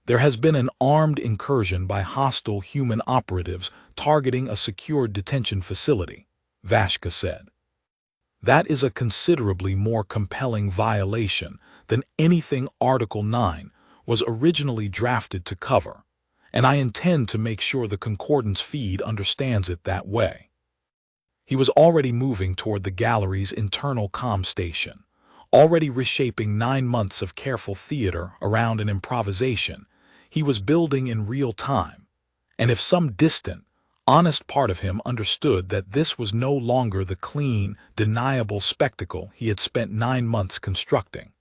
There has been an armed incursion by hostile human operatives targeting a secured detention facility," Vashka said. "That is a considerably more compelling violation than anything Article 9 was originally drafted to cover, and I intend to make sure the Concordance Feed understands it that way." He was already moving toward the gallery's internal comm station, already reshaping 9 months of careful theater around an improvisation he was building in real time, and if some distant, honest part of him understood that this was no longer the clean, deniable spectacle he had spent 9 months constructing.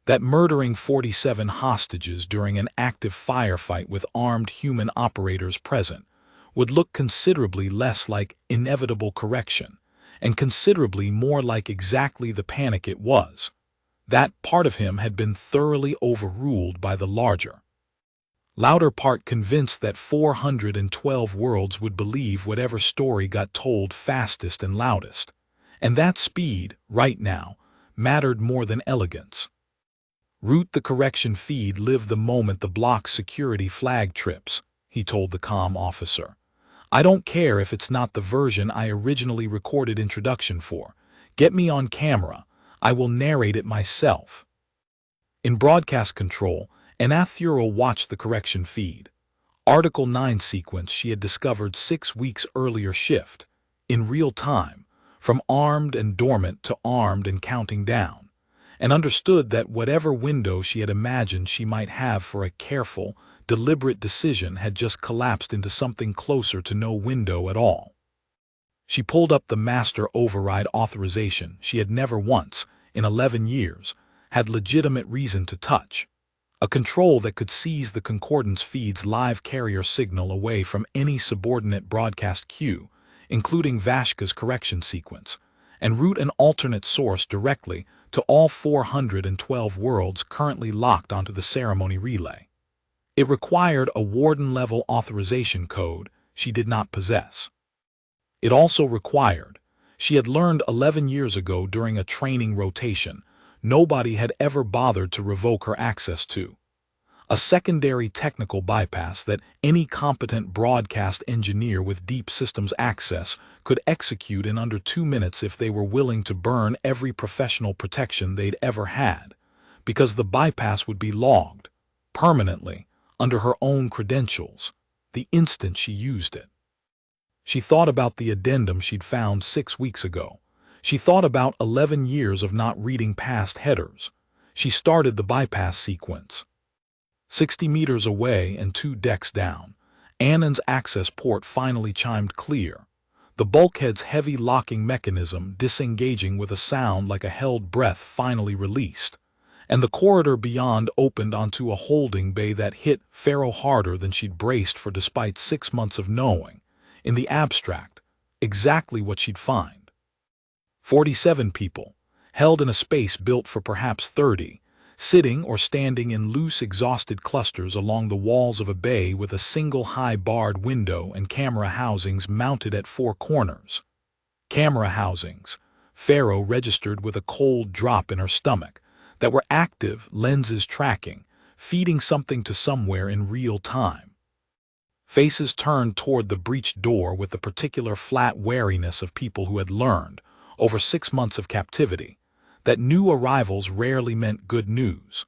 That murdering 47 hostages during an active firefight with armed human operators present would look considerably less like inevitable correction and considerably more like exactly the panic it was. That part of him had been thoroughly overruled by the larger, louder part, convinced that 412 worlds would believe whatever story got told fastest and loudest, and that speed, right now, mattered more than elegance. "Route the correction feed, live the moment the block's security flag trips," he told the comm officer. "I don't care if it's not the version I originally recorded introduction for. Get me on camera. I will narrate it myself." In broadcast control, Anathuriel watched the correction feed. Article 9 sequence she had discovered 6 weeks earlier shift, in real time, from armed and dormant to armed and counting down, and understood that whatever window she had imagined she might have for a careful, deliberate decision had just collapsed into something closer to no window at all. She pulled up the master override authorization she had never once, in 11 years, had legitimate reason to touch. A control that could seize the Concordance Feed's live carrier signal away from any subordinate broadcast queue, including Vashka's correction sequence, and route an alternate source directly to all 412 worlds currently locked onto the ceremony relay. It required a warden-level authorization code she did not possess. It also required, she had learned 11 years ago during a training rotation, nobody had ever bothered to revoke her access to, a secondary technical bypass that any competent broadcast engineer with deep systems access could execute in under 2 minutes if they were willing to burn every professional protection they'd ever had, because the bypass would be logged, permanently, under her own credentials, the instant she used it. She thought about the addendum she'd found 6 weeks ago. She thought about 11 years of not reading past headers. She started the bypass sequence. 60 meters away and 2 decks down, Annan's access port finally chimed clear, the bulkhead's heavy locking mechanism disengaging with a sound like a held breath finally released, and the corridor beyond opened onto a holding bay that hit Farrow harder than she'd braced for despite 6 months of knowing, in the abstract, exactly what she'd find. 47 people, held in a space built for perhaps 30, sitting or standing in loose, exhausted clusters along the walls of a bay with a single high barred window and camera housings mounted at 4 corners. Camera housings, Farrow registered with a cold drop in her stomach, that were active, lenses tracking, feeding something to somewhere in real time. Faces turned toward the breached door with the particular flat wariness of people who had learned, over 6 months of captivity, that new arrivals rarely meant good news.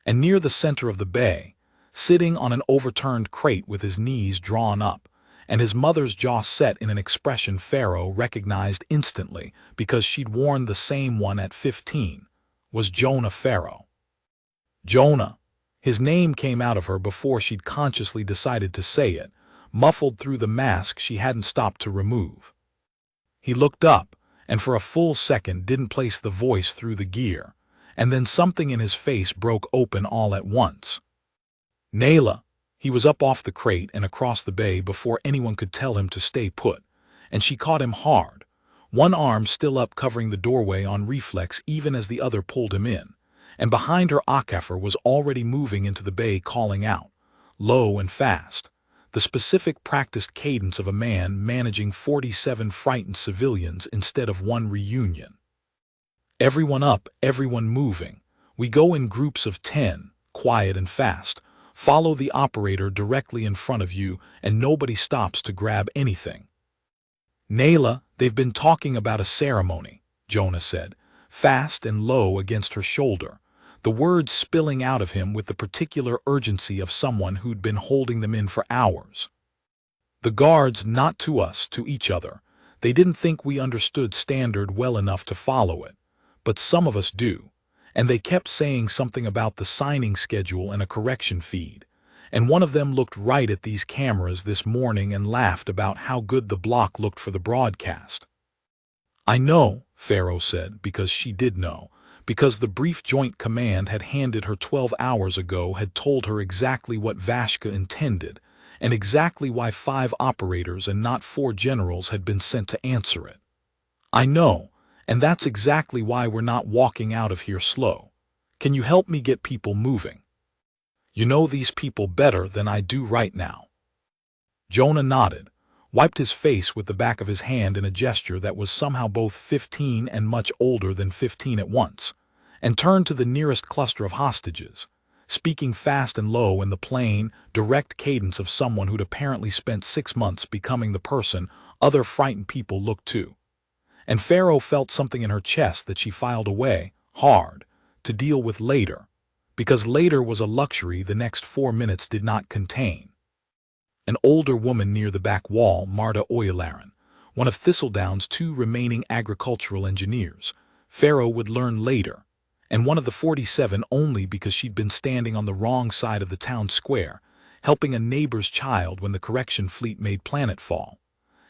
And near the center of the bay, sitting on an overturned crate with his knees drawn up, and his mother's jaw set in an expression Farrow recognized instantly because she'd worn the same one at 15, was Jonah Farrow. Jonah. His name came out of her before she'd consciously decided to say it, muffled through the mask she hadn't stopped to remove. He looked up, and for a full second didn't place the voice through the gear, and then something in his face broke open all at once. Naila. He was up off the crate and across the bay before anyone could tell him to stay put, and she caught him hard, one arm still up covering the doorway on reflex even as the other pulled him in, and behind her HFY was already moving into the bay calling out, low and fast, the specific practiced cadence of a man managing 47 frightened civilians instead of one reunion. Everyone up, everyone moving. We go in groups of 10, quiet and fast. Follow the operator directly in front of you, and nobody stops to grab anything. Naila, they've been talking about a ceremony, Jonah said, fast and low against her shoulder, the words spilling out of him with the particular urgency of someone who'd been holding them in for hours. The guards, not to us, to each other. They didn't think we understood standard well enough to follow it, but some of us do. And they kept saying something about the signing schedule and a correction feed, and one of them looked right at these cameras this morning and laughed about how good the block looked for the broadcast. I know, Farrow said, because she did know, because the brief Joint Command had handed her 12 hours ago had told her exactly what Vashka intended, and exactly why 5 operators and not 4 generals had been sent to answer it. I know. And that's exactly why we're not walking out of here slow. Can you help me get people moving? You know these people better than I do right now. Jonah nodded, wiped his face with the back of his hand in a gesture that was somehow both 15 and much older than 15 at once, and turned to the nearest cluster of hostages, speaking fast and low in the plain, direct cadence of someone who'd apparently spent 6 months becoming the person other frightened people looked to. And Farrow felt something in her chest that she filed away, hard, to deal with later, because later was a luxury the next 4 minutes did not contain. An older woman near the back wall, Marta Oyalaran, one of Thistledown's 2 remaining agricultural engineers, Farrow would learn later, and one of the 47 only because she'd been standing on the wrong side of the town square, helping a neighbor's child when the correction fleet made planetfall.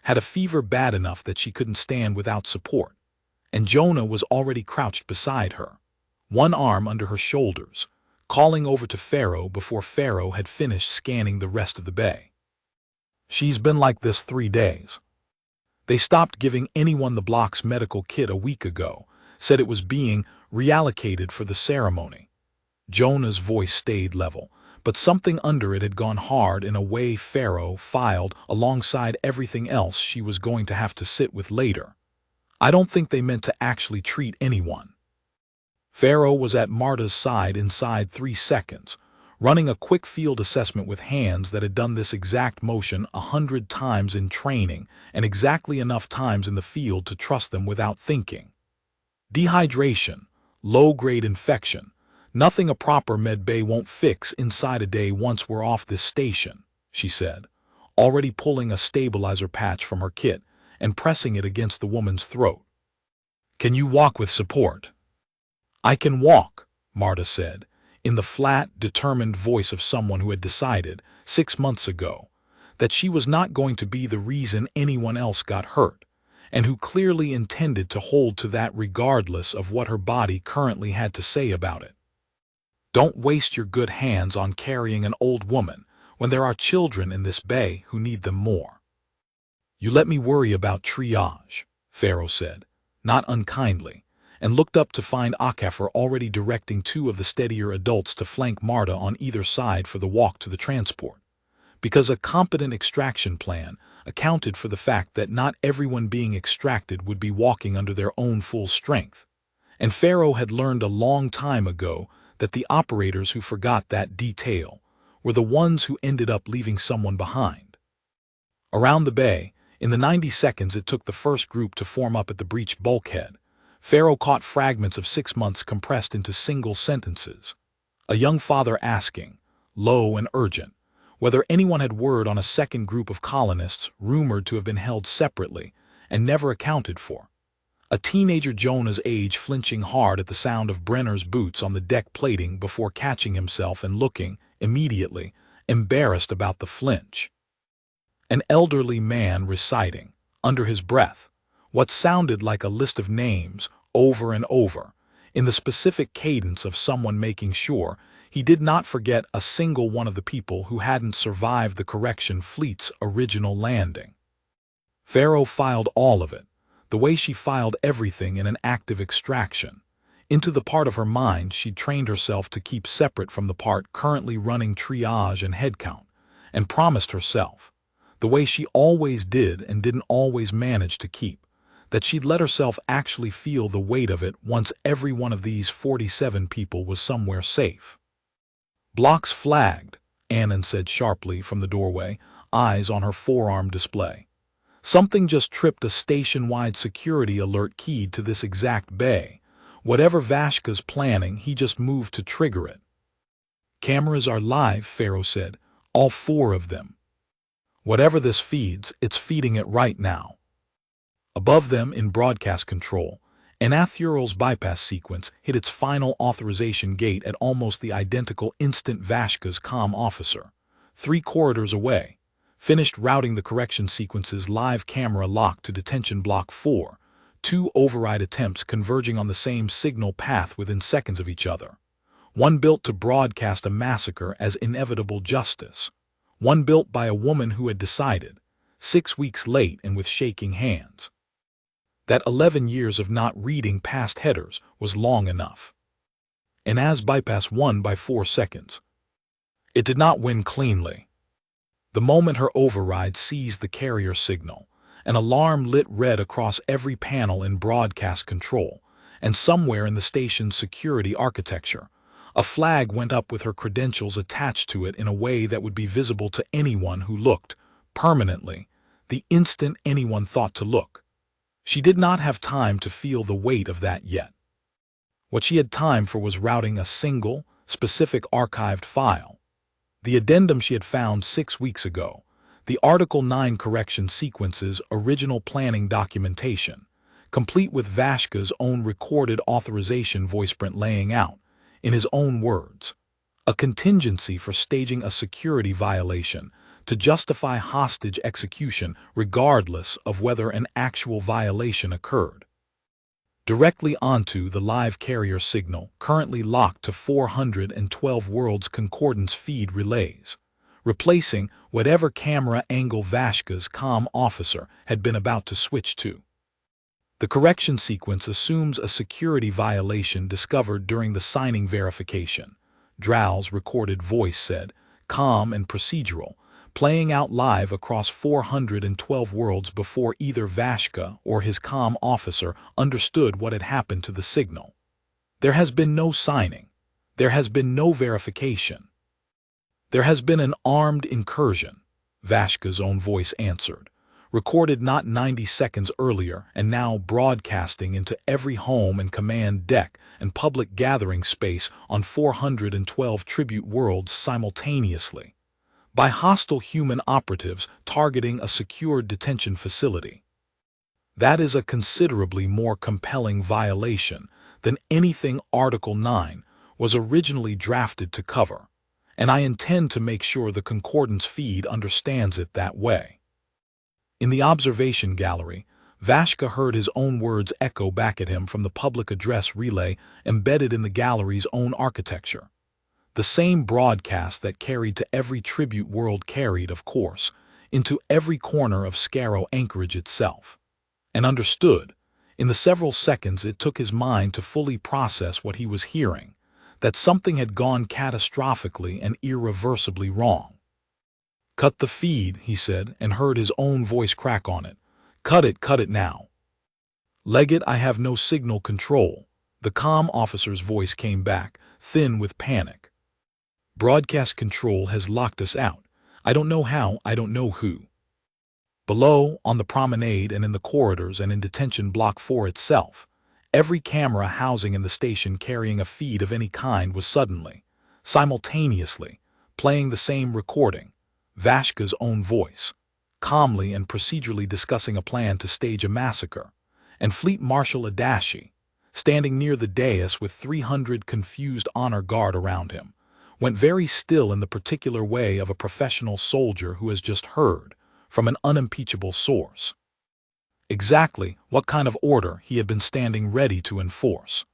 Had a fever bad enough that she couldn't stand without support, and Jonah was already crouched beside her, one arm under her shoulders, calling over to Farrow before Farrow had finished scanning the rest of the bay. She's been like this 3 days. They stopped giving anyone the block's medical kit a week ago, said it was being reallocated for the ceremony. Jonah's voice stayed level, but something under it had gone hard in a way Farrow filed alongside everything else she was going to have to sit with later. I don't think they meant to actually treat anyone. Farrow was at Marta's side inside 3 seconds, running a quick field assessment with hands that had done this exact motion 100 times in training and exactly enough times in the field to trust them without thinking. Dehydration, low-grade infection, nothing a proper med bay won't fix inside a day once we're off this station, she said, already pulling a stabilizer patch from her kit and pressing it against the woman's throat. Can you walk with support? I can walk, Marta said, in the flat, determined voice of someone who had decided, 6 months ago, that she was not going to be the reason anyone else got hurt, and who clearly intended to hold to that regardless of what her body currently had to say about it. Don't waste your good hands on carrying an old woman when there are children in this bay who need them more. You let me worry about triage, Farrow said, not unkindly, and looked up to find HFY already directing 2 of the steadier adults to flank Marta on either side for the walk to the transport, because a competent extraction plan accounted for the fact that not everyone being extracted would be walking under their own full strength, and Farrow had learned a long time ago that the operators who forgot that detail were the ones who ended up leaving someone behind. Around the bay, in the 90 seconds it took the first group to form up at the breach bulkhead, Farrow caught fragments of 6 months compressed into single sentences. A young father asking, low and urgent, whether anyone had word on a second group of colonists rumored to have been held separately and never accounted for. A teenager Jonah's age flinching hard at the sound of Brenner's boots on the deck plating before catching himself and looking, immediately, embarrassed about the flinch. An elderly man reciting, under his breath, what sounded like a list of names over and over, in the specific cadence of someone making sure he did not forget a single one of the people who hadn't survived the correction fleet's original landing. Farrow filed all of it, the way she filed everything in an active extraction, into the part of her mind she'd trained herself to keep separate from the part currently running triage and headcount, and promised herself, the way she always did and didn't always manage to keep, that she'd let herself actually feel the weight of it once every one of these 47 people was somewhere safe. "Blocks flagged," Annan said sharply from the doorway, eyes on her forearm display. "Something just tripped a station-wide security alert keyed to this exact bay. Whatever Vashka's planning, he just moved to trigger it." "Cameras are live," Farrow said. "All 4 of them. Whatever this feeds, it's feeding it right now." Above them, in broadcast control, Anathural's bypass sequence hit its final authorization gate at almost the identical instant Vashka's comm officer, 3 corridors away, finished routing the correction sequence's live camera lock to detention block 4, 2 override attempts converging on the same signal path within seconds of each other. One built to broadcast a massacre as inevitable justice. One built by a woman who had decided, 6 weeks late and with shaking hands, that 11 years of not reading past headers was long enough. And as bypass won by 4 seconds, it did not win cleanly. The moment her override seized the carrier signal, an alarm lit red across every panel in broadcast control, and somewhere in the station's security architecture, a flag went up with her credentials attached to it in a way that would be visible to anyone who looked, permanently, the instant anyone thought to look. She did not have time to feel the weight of that yet. What she had time for was routing a single, specific archived file. The addendum she had found 6 weeks ago, the Article 9 correction sequence's original planning documentation, complete with Vashka's own recorded authorization voiceprint laying out, in his own words, a contingency for staging a security violation to justify hostage execution regardless of whether an actual violation occurred. Directly onto the live carrier signal currently locked to 412 World's Concordance Feed relays, replacing whatever camera angle Vashka's comm officer had been about to switch to. The correction sequence assumes a security violation discovered during the signing verification, Drow's recorded voice said, calm and procedural, playing out live across 412 worlds before either Vashka or his comm officer understood what had happened to the signal. There has been no signing. There has been no verification. There has been an armed incursion, Vashka's own voice answered, recorded not 90 seconds earlier and now broadcasting into every home and command deck and public gathering space on 412 tribute worlds simultaneously, by hostile human operatives targeting a secured detention facility. That is a considerably more compelling violation than anything Article 9 was originally drafted to cover, and I intend to make sure the Concordance Feed understands it that way. In the observation gallery, Vashka heard his own words echo back at him from the public address relay embedded in the gallery's own architecture. The same broadcast that carried to every tribute world carried, of course, into every corner of Scarrow Anchorage itself. And understood, in the several seconds it took his mind to fully process what he was hearing, that something had gone catastrophically and irreversibly wrong. "Cut the feed," he said, and heard his own voice crack on it. Cut it now." "Legate, I have no signal control," the comm officer's voice came back, thin with panic. "Broadcast control has locked us out. I don't know how, I don't know who." Below, on the promenade and in the corridors and in detention block 4 itself, every camera housing in the station carrying a feed of any kind was suddenly, simultaneously, playing the same recording, Vashka's own voice, calmly and procedurally discussing a plan to stage a massacre, and Fleet Marshal Adashi, standing near the dais with 300 confused honor guard around him, went very still in the particular way of a professional soldier who has just heard, from an unimpeachable source, exactly what kind of order he had been standing ready to enforce.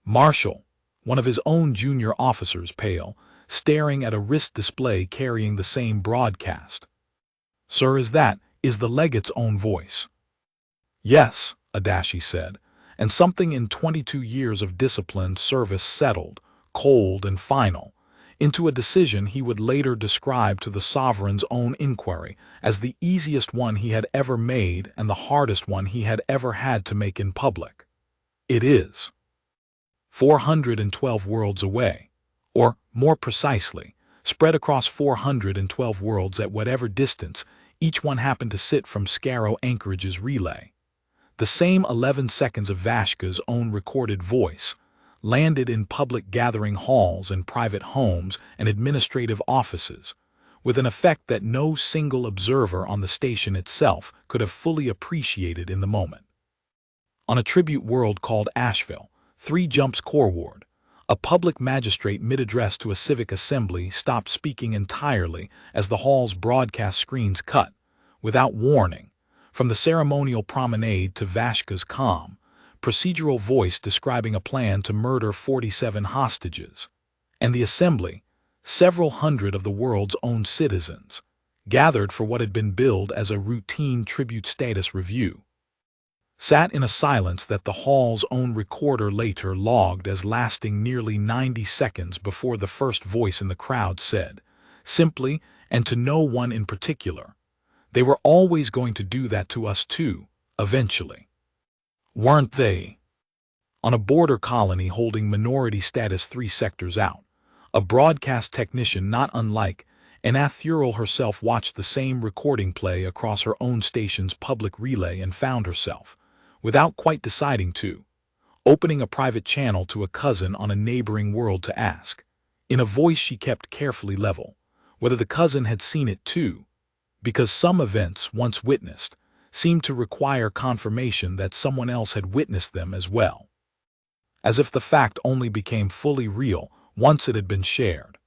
Marshal, one of his own junior officers, pale, staring at a wrist display carrying the same broadcast. "Sir, is the legate's own voice." "Yes," Adashi said, and something in 22 years of disciplined service settled, cold and final, into a decision he would later describe to the sovereign's own inquiry as the easiest one he had ever made and the hardest one he had ever had to make in public. "It is 412 worlds away, or, more precisely, spread across 412 worlds at whatever distance each one happened to sit from Scarrow Anchorage's relay. The same 11 seconds of Vashka's own recorded voice landed in public gathering halls and private homes and administrative offices, with an effect that no single observer on the station itself could have fully appreciated in the moment. On a tribute world called Asheville, 3 jumps Corward, a public magistrate mid-address to a civic assembly stopped speaking entirely as the hall's broadcast screens cut, without warning, from the ceremonial promenade to Vashka's calm, procedural voice describing a plan to murder 47 hostages, and the assembly, several hundred of the world's own citizens, gathered for what had been billed as a routine tribute status review, sat in a silence that the hall's own recorder later logged as lasting nearly 90 seconds before the first voice in the crowd said, simply and to no one in particular, "They were always going to do that to us too, eventually. Weren't they?" On a border colony holding minority status 3 sectors out, a broadcast technician not unlike Anath Thurl herself watched the same recording play across her own station's public relay and found herself, without quite deciding to, opening a private channel to a cousin on a neighboring world to ask, in a voice she kept carefully level, whether the cousin had seen it too, because some events once witnessed seemed to require confirmation that someone else had witnessed them as well, as if the fact only became fully real once it had been shared.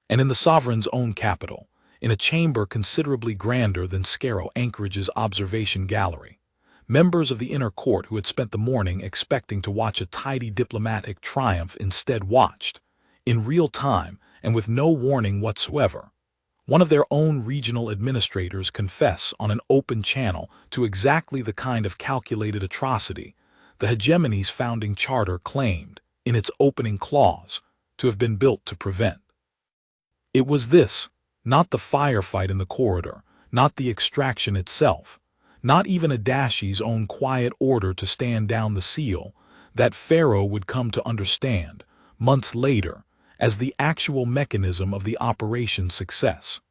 And in the sovereign's own capital, in a chamber considerably grander than Scarrow Anchorage's observation gallery, members of the inner court who had spent the morning expecting to watch a tidy diplomatic triumph instead watched, in real time and with no warning whatsoever, one of their own regional administrators confess on an open channel to exactly the kind of calculated atrocity the hegemony's founding charter claimed, in its opening clause, to have been built to prevent. It was this, not the firefight in the corridor, not the extraction itself, not even Adashi's own quiet order to stand down the seal, that Farrow would come to understand, months later, as the actual mechanism of the operation's success.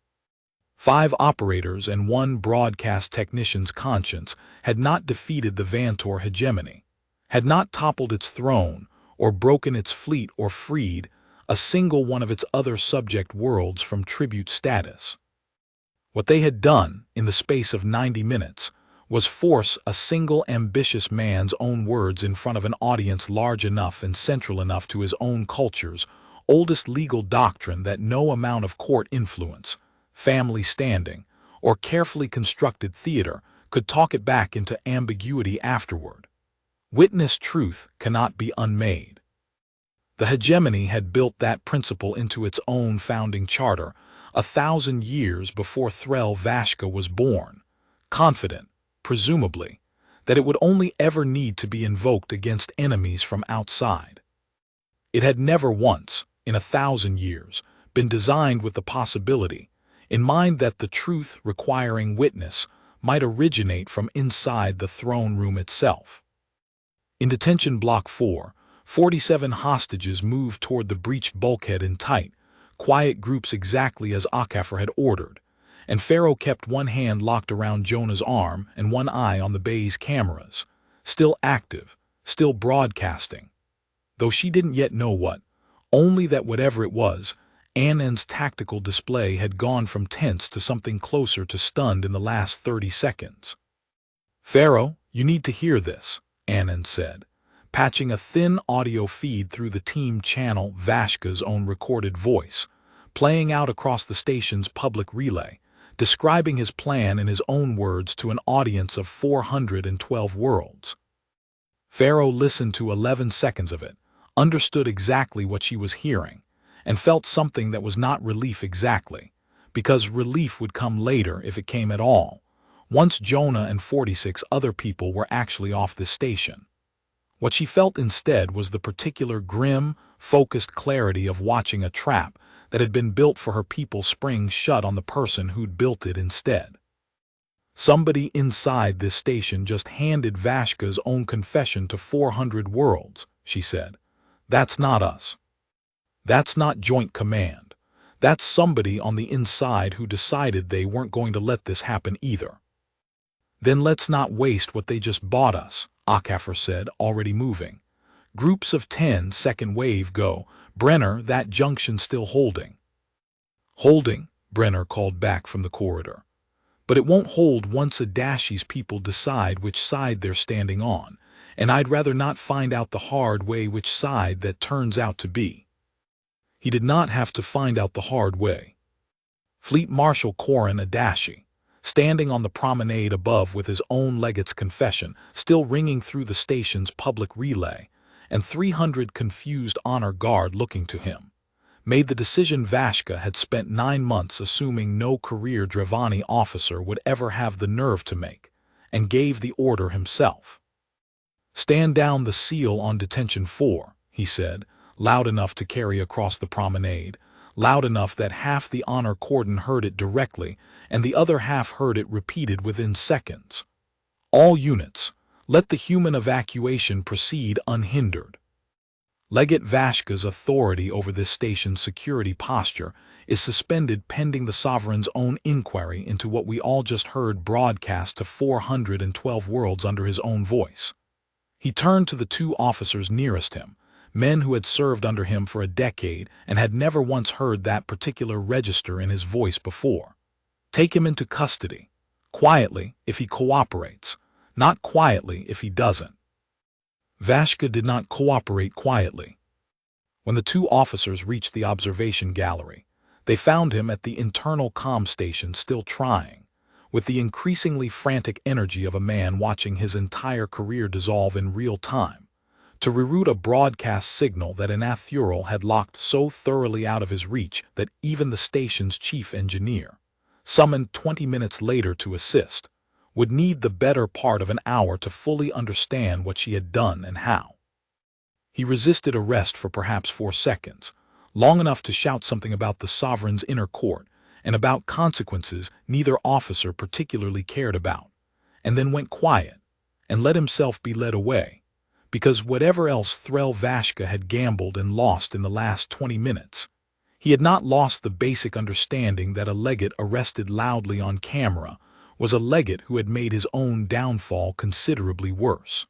5 operators and 1 broadcast technician's conscience had not defeated the Vantor Hegemony, had not toppled its throne or broken its fleet or freed a single one of its other subject worlds from tribute status. What they had done, in the space of 90 minutes, was force a single ambitious man's own words in front of an audience large enough and central enough to his own culture's oldest legal doctrine that no amount of court influence, family standing, or carefully constructed theater could talk it back into ambiguity afterward. Witness truth cannot be unmade. The hegemony had built that principle into its own founding charter 1,000 years before Threll Vashka was born, confident, presumably, that it would only ever need to be invoked against enemies from outside. It had never once, in 1,000 years, been designed with the possibility in mind that the truth requiring witness might originate from inside the throne room itself. In Detention Block 4, 47 hostages moved toward the breached bulkhead in tight, quiet groups exactly as Akafor had ordered, and Farrow kept one hand locked around Jonah's arm and one eye on the bay's cameras, still active, still broadcasting, though she didn't yet know what, only that whatever it was, Annen's tactical display had gone from tense to something closer to stunned in the last 30 seconds. "Farrow, you need to hear this," Annen said, patching a thin audio feed through the team channel Vashka's own recorded voice, playing out across the station's public relay, describing his plan in his own words to an audience of 412 worlds. Farrow listened to 11 seconds of it, understood exactly what she was hearing, and felt something that was not relief exactly, because relief would come later if it came at all, once Jonah and 46 other people were actually off the station. What she felt instead was the particular grim, focused clarity of watching a trap that had been built for her people spring shut on the person who'd built it instead. Somebody inside this station just handed Vashka's own confession to 400 worlds, she said. That's not us. That's not Joint Command. That's somebody on the inside who decided they weren't going to let this happen either. Then let's not waste what they just bought us, Akaffer said, already moving. Groups of 10, second wave go. Brenner, that junction still holding. Holding, Brenner called back from the corridor. But it won't hold once Adashi's people decide which side they're standing on, and I'd rather not find out the hard way which side that turns out to be. He did not have to find out the hard way. Fleet Marshal Corin Adashi, standing on the promenade above with his own legate's confession still ringing through the station's public relay, and 300 confused honor guard looking to him, made the decision Vashka had spent 9 months assuming no career Drevani officer would ever have the nerve to make, and gave the order himself. "Stand down the seal on detention 4, he said, loud enough to carry across the promenade, loud enough that half the honor cordon heard it directly and the other half heard it repeated within seconds. All units, let the human evacuation proceed unhindered. Legate Vashka's authority over this station's security posture is suspended pending the Sovereign's own inquiry into what we all just heard broadcast to 412 worlds under his own voice." He turned to the 2 officers nearest him, men who had served under him for a decade and had never once heard that particular register in his voice before. "Take him into custody. Quietly, if he cooperates. Not quietly if he doesn't." Vashka did not cooperate quietly. When the 2 officers reached the observation gallery, they found him at the internal comm station still trying, with the increasingly frantic energy of a man watching his entire career dissolve in real time, to reroute a broadcast signal that Anathural had locked so thoroughly out of his reach that even the station's chief engineer, summoned 20 minutes later to assist, would need the better part of an hour to fully understand what she had done and how. He resisted arrest for perhaps 4 seconds, long enough to shout something about the Sovereign's inner court and about consequences neither officer particularly cared about, and then went quiet and let himself be led away, because whatever else Threll Vashka had gambled and lost in the last 20 minutes, he had not lost the basic understanding that a legate arrested loudly on camera was a legate who had made his own downfall considerably worse.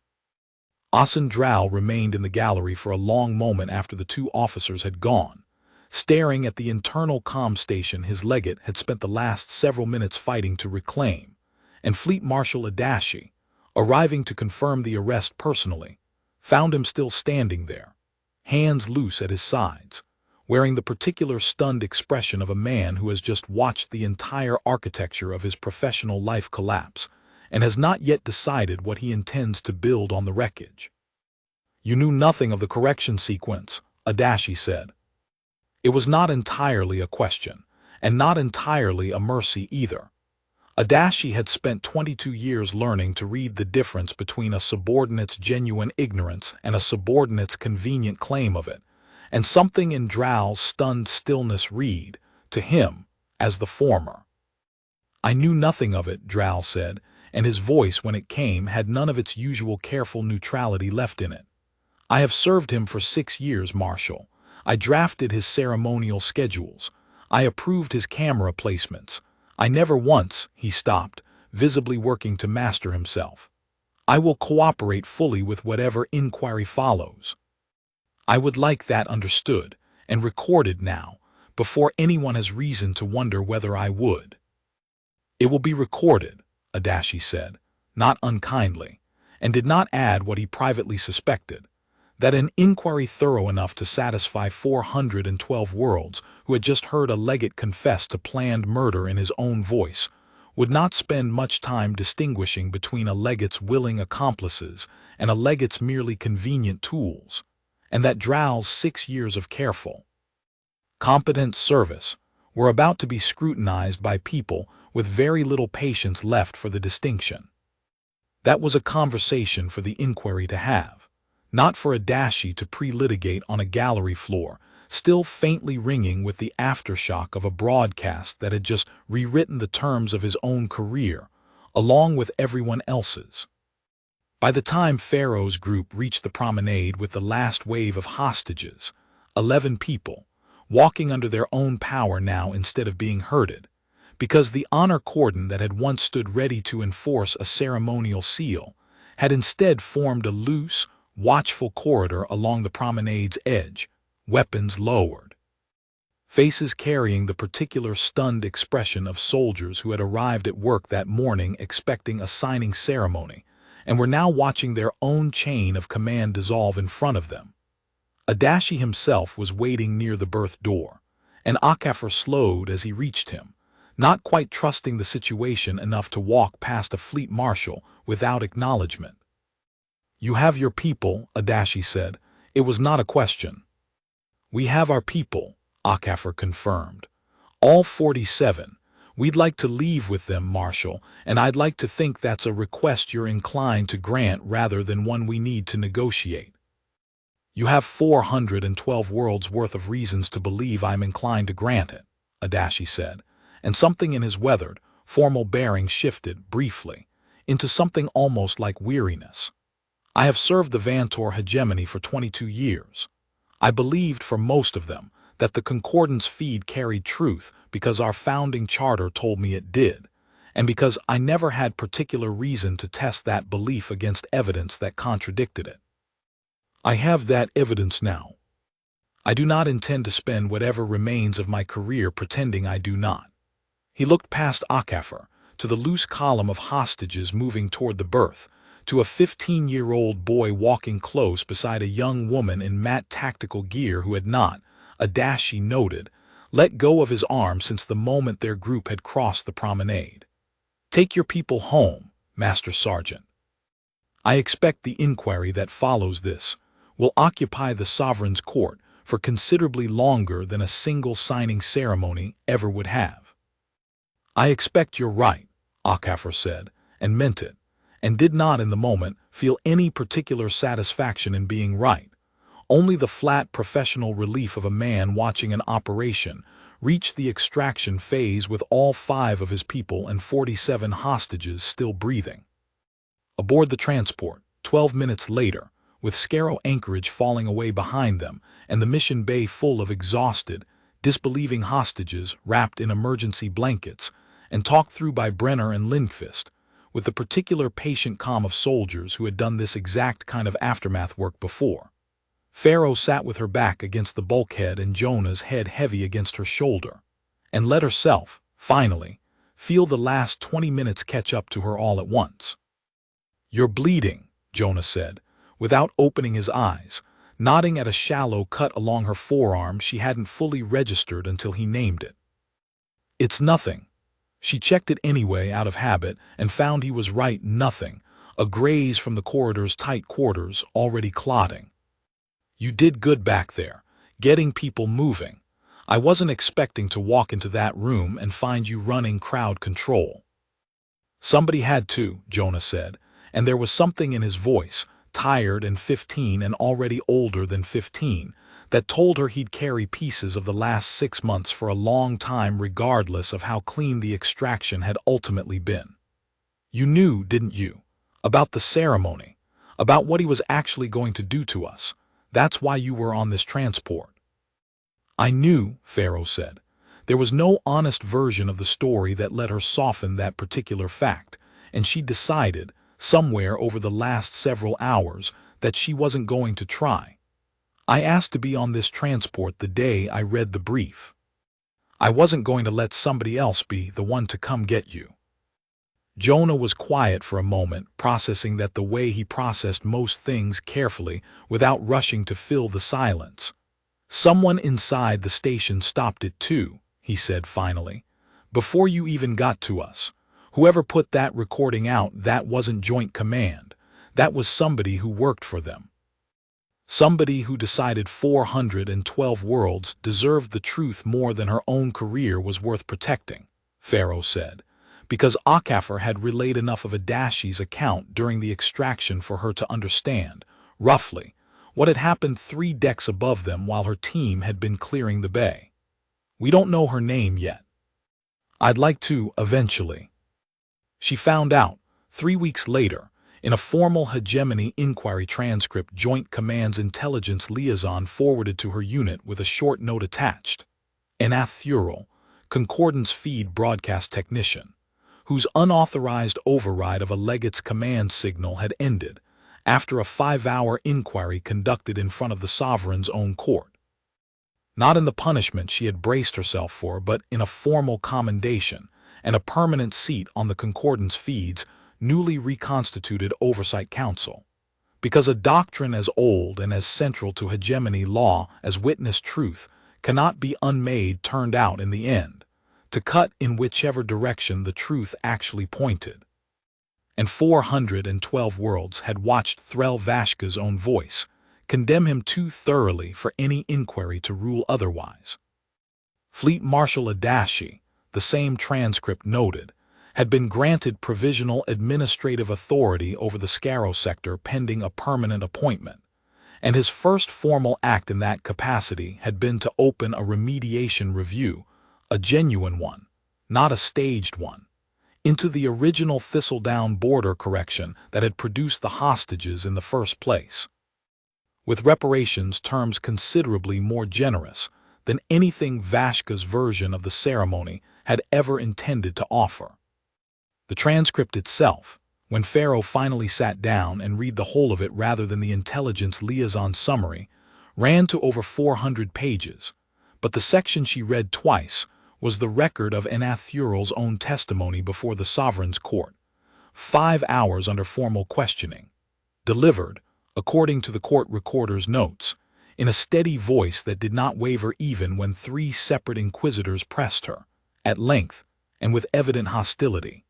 Asen Drow remained in the gallery for a long moment after the 2 officers had gone, staring at the internal comm station his legate had spent the last several minutes fighting to reclaim, and Fleet Marshal Adashi, arriving to confirm the arrest personally, found him still standing there, hands loose at his sides, wearing the particular stunned expression of a man who has just watched the entire architecture of his professional life collapse and has not yet decided what he intends to build on the wreckage. "You knew nothing of the correction sequence," Adashi said. It was not entirely a question, and not entirely a mercy either. Adashi had spent 22 years learning to read the difference between a subordinate's genuine ignorance and a subordinate's convenient claim of it, and something in Drow's stunned stillness read, to him, as the former. "I knew nothing of it," Drow said, and his voice when it came had none of its usual careful neutrality left in it. "I have served him for 6 years, Marshal. I drafted his ceremonial schedules. I approved his camera placements. I never once," he stopped, visibly working to master himself. "I will cooperate fully with whatever inquiry follows. I would like that understood and recorded now, before anyone has reason to wonder whether I would. It will be recorded, Adashi said, not unkindly, and did not add what he privately suspected, that an inquiry thorough enough to satisfy 412 worlds who had just heard a legate confess to planned murder in his own voice would not spend much time distinguishing between a legate's willing accomplices and a legate's merely convenient tools, and that Drow's 6 years of careful, competent service were about to be scrutinized by people with very little patience left for the distinction. That was a conversation for the inquiry to have, not for Adashi to pre-litigate on a gallery floor, still faintly ringing with the aftershock of a broadcast that had just rewritten the terms of his own career, along with everyone else's. By the time Farrow's group reached the promenade with the last wave of hostages, 11 people, walking under their own power now instead of being herded, because the honor cordon that had once stood ready to enforce a ceremonial seal had instead formed a loose, watchful corridor along the promenade's edge, weapons lowered. Faces carrying the particular stunned expression of soldiers who had arrived at work that morning expecting a signing ceremony and were now watching their own chain of command dissolve in front of them. Adashi himself was waiting near the berth door, and Akafur slowed as he reached him, not quite trusting the situation enough to walk past a fleet marshal without acknowledgement. "You have your people," Adashi said. "It was not a question." "We have our people," Akafur confirmed. "All 47. We'd like to leave with them, Marshal, and I'd like to think that's a request you're inclined to grant rather than one we need to negotiate." "You have 412 worlds worth of reasons to believe I'm inclined to grant it," Adashi said, and something in his weathered, formal bearing shifted, briefly, into something almost like weariness. "I have served the Vantor Hegemony for 22 years. I believed for most of them that the Concordance Feed carried truth because our founding charter told me it did, and because I never had particular reason to test that belief against evidence that contradicted it. I have that evidence now. I do not intend to spend whatever remains of my career pretending I do not." He looked past Akafur, to the loose column of hostages moving toward the berth, to a 15-year-old boy walking close beside a young woman in matte tactical gear who had not, Adashi noted, let go of his arm since the moment their group had crossed the promenade. "Take your people home, Master Sergeant. I expect the inquiry that follows this will occupy the Sovereign's court for considerably longer than a single signing ceremony ever would have." "I expect you're right," Akafur said, and meant it, and did not in the moment feel any particular satisfaction in being right. Only the flat professional relief of a man watching an operation reach the extraction phase with all 5 of his people and 47 hostages still breathing. Aboard the transport, 12 minutes later, with Scarrow anchorage falling away behind them and the mission bay full of exhausted, disbelieving hostages wrapped in emergency blankets and talked through by Brenner and Lindqvist, with the particular patient calm of soldiers who had done this exact kind of aftermath work before. Farrow sat with her back against the bulkhead and Jonah's head heavy against her shoulder, and let herself, finally, feel the last 20 minutes catch up to her all at once. "You're bleeding," Jonah said, without opening his eyes, nodding at a shallow cut along her forearm she hadn't fully registered until he named it. "It's nothing." She checked it anyway out of habit and found he was right, nothing, a graze from the corridor's tight quarters already clotting. "You did good back there, getting people moving. I wasn't expecting to walk into that room and find you running crowd control." "Somebody had to," Jonah said, and there was something in his voice, tired and 15 and already older than 15, that told her he'd carry pieces of the last 6 months for a long time regardless of how clean the extraction had ultimately been. "You knew, didn't you? About the ceremony, about what he was actually going to do to us. That's why you were on this transport." "I knew," Farrow said. There was no honest version of the story that let her soften that particular fact, and she decided, somewhere over the last several hours, that she wasn't going to try. "I asked to be on this transport the day I read the brief." I wasn't going to let somebody else be the one to come get you." Jonah was quiet for a moment, processing that the way he processed most things carefully without rushing to fill the silence. "Someone inside the station stopped it too," he said finally, "before you even got to us. Whoever put that recording out, that wasn't Joint Command. That was somebody who worked for them. Somebody who decided 412 worlds deserved the truth more than her own career was worth protecting," Farrow said, because Okafor had relayed enough of Adashi's account during the extraction for her to understand, roughly, what had happened 3 decks above them while her team had been clearing the bay. "We don't know her name yet. I'd like to, eventually." She found out, 3 weeks later, in a formal hegemony inquiry transcript Joint Command's intelligence liaison forwarded to her unit with a short note attached. Enath Thurl, Concordance Feed broadcast technician, whose unauthorized override of a legate's command signal had ended after a 5-hour inquiry conducted in front of the sovereign's own court. Not in the punishment she had braced herself for, but in a formal commendation and a permanent seat on the Concordance Feed's newly reconstituted Oversight Council. Because a doctrine as old and as central to hegemony law as witness truth cannot be unmade turned out in the end, to cut in whichever direction the truth actually pointed. And 412 worlds had watched Threll Vashka's own voice condemn him too thoroughly for any inquiry to rule otherwise. Fleet Marshal Adashi, the same transcript noted, had been granted provisional administrative authority over the Scarrow sector pending a permanent appointment, and his first formal act in that capacity had been to open a remediation review, a genuine one, not a staged one, into the original Thistledown border correction that had produced the hostages in the first place, with reparations terms considerably more generous than anything Vashka's version of the ceremony had ever intended to offer. The transcript itself, when Farrow finally sat down and read the whole of it rather than the intelligence liaison summary, ran to over 400 pages, but the section she read twice was the record of Enath Thurl's own testimony before the sovereign's court, 5 hours under formal questioning, delivered, according to the court recorder's notes, in a steady voice that did not waver even when 3 separate inquisitors pressed her, at length and with evident hostility,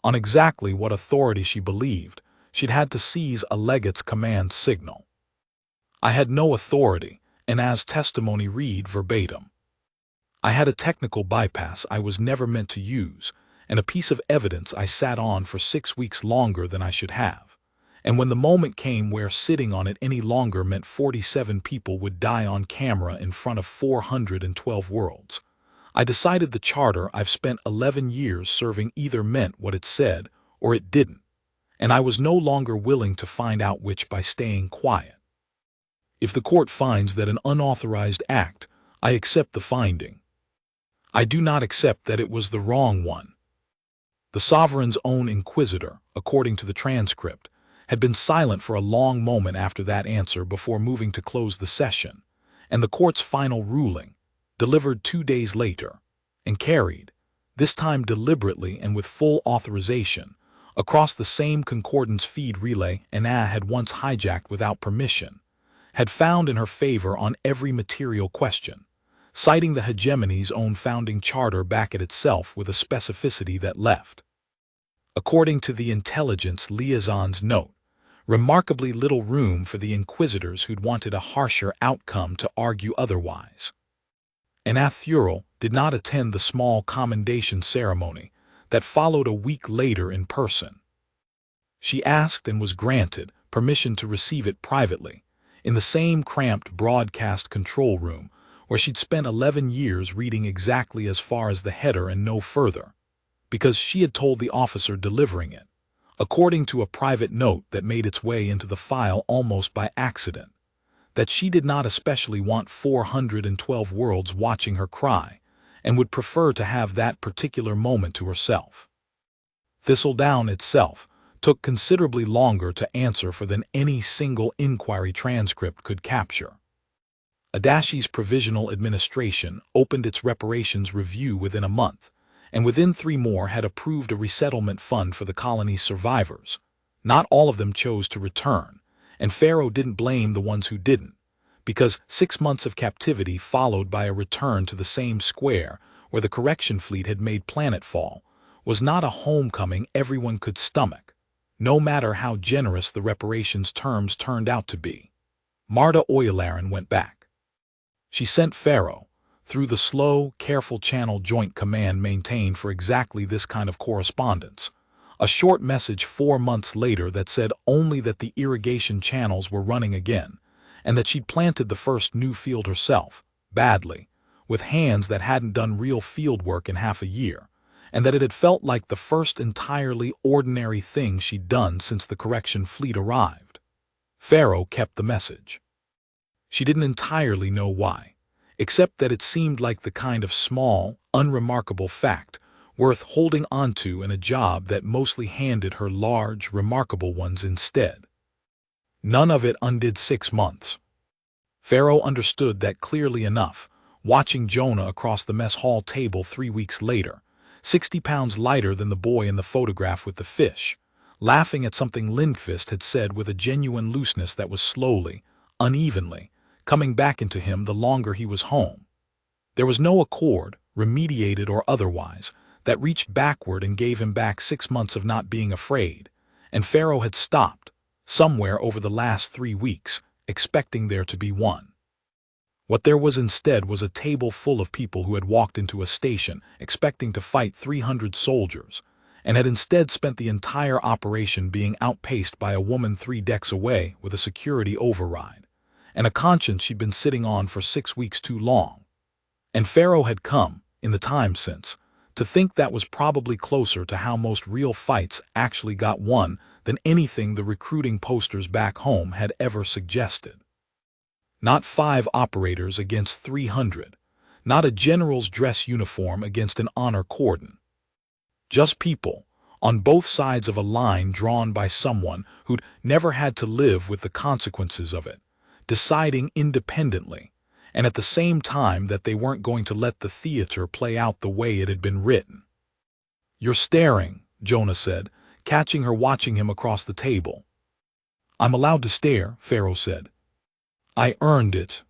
on exactly what authority she believed she'd had to seize a legate's command signal. "I had no authority, and as testimony read verbatim. I had a technical bypass I was never meant to use, and a piece of evidence I sat on for 6 weeks longer than I should have. And when the moment came where sitting on it any longer meant 47 people would die on camera in front of 412 worlds, I decided the charter I've spent 11 years serving either meant what it said or it didn't, and I was no longer willing to find out which by staying quiet. If the court finds that an unauthorized act, I accept the finding. I do not accept that it was the wrong one." The sovereign's own inquisitor, according to the transcript, had been silent for a long moment after that answer before moving to close the session, and the court's final ruling, delivered 2 days later, and carried, this time deliberately and with full authorization, across the same Concordance Feed relay Anna had once hijacked without permission, had found in her favor on every material question, citing the hegemony's own founding charter back at itself with a specificity that left, according to the intelligence liaison's note, remarkably little room for the inquisitors who'd wanted a harsher outcome to argue otherwise. Enath Thurl did not attend the small commendation ceremony that followed a week later in person. She asked and was granted permission to receive it privately, in the same cramped broadcast control room where she'd spent 11 years reading exactly as far as the header and no further, because she had told the officer delivering it, according to a private note that made its way into the file almost by accident, that she did not especially want 412 worlds watching her cry and would prefer to have that particular moment to herself. Thistledown itself took considerably longer to answer for than any single inquiry transcript could capture. Adashi's Provisional Administration opened its reparations review within a month, and within 3 more had approved a resettlement fund for the colony's survivors. Not all of them chose to return, and Farrow didn't blame the ones who didn't, because 6 months of captivity followed by a return to the same square where the correction fleet had made planetfall was not a homecoming everyone could stomach, no matter how generous the reparations terms turned out to be. Marta Oyalaran went back. She sent Farrow, through the slow, careful channel Joint Command maintained for exactly this kind of correspondence, a short message 4 months later that said only that the irrigation channels were running again, and that she'd planted the first new field herself, badly, with hands that hadn't done real field work in half a year, and that it had felt like the first entirely ordinary thing she'd done since the correction fleet arrived. Farrow kept the message. She didn't entirely know why, except that it seemed like the kind of small, unremarkable fact worth holding onto in a job that mostly handed her large, remarkable ones instead. None of it undid 6 months. Farrow understood that clearly enough, watching Jonah across the mess hall table 3 weeks later, 60 pounds lighter than the boy in the photograph with the fish, laughing at something Lindqvist had said with a genuine looseness that was slowly, unevenly, coming back into him the longer he was home. There was no accord, remediated or otherwise, that reached backward and gave him back 6 months of not being afraid, and Farrow had stopped, somewhere over the last 3 weeks, expecting there to be one. What there was instead was a table full of people who had walked into a station expecting to fight 300 soldiers, and had instead spent the entire operation being outpaced by a woman 3 decks away with a security override, and a conscience she'd been sitting on for 6 weeks too long. And Farrow had come, in the time since, to think that was probably closer to how most real fights actually got won than anything the recruiting posters back home had ever suggested. Not 5 operators against 300, not a general's dress uniform against an honor cordon. Just people, on both sides of a line drawn by someone who'd never had to live with the consequences of it, deciding independently, and at the same time that they weren't going to let the theater play out the way it had been written. "You're staring," Jonah said, catching her watching him across the table. "I'm allowed to stare," Farrow said. "I earned it."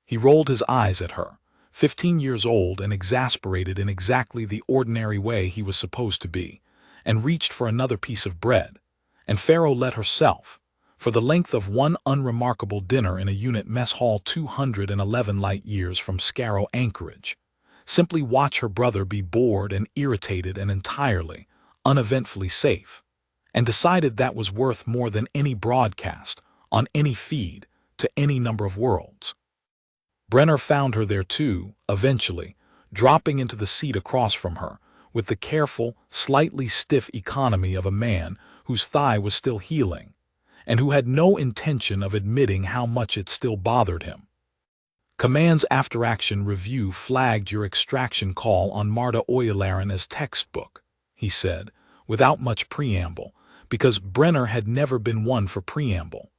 He rolled his eyes at her, 15 years old and exasperated in exactly the ordinary way he was supposed to be, and reached for another piece of bread, and Farrow let herself, for the length of one unremarkable dinner in a unit mess hall 211 light-years from Scarrow Anchorage, simply watch her brother be bored and irritated and entirely, uneventfully safe, and decided that was worth more than any broadcast, on any feed, to any number of worlds. Brenner found her there too, eventually, dropping into the seat across from her, with the careful, slightly stiff economy of a man whose thigh was still healing, and who had no intention of admitting how much it still bothered him. "Command's after-action review flagged your extraction call on Marta Oyalaran as textbook," he said, without much preamble, because Brenner had never been one for preamble.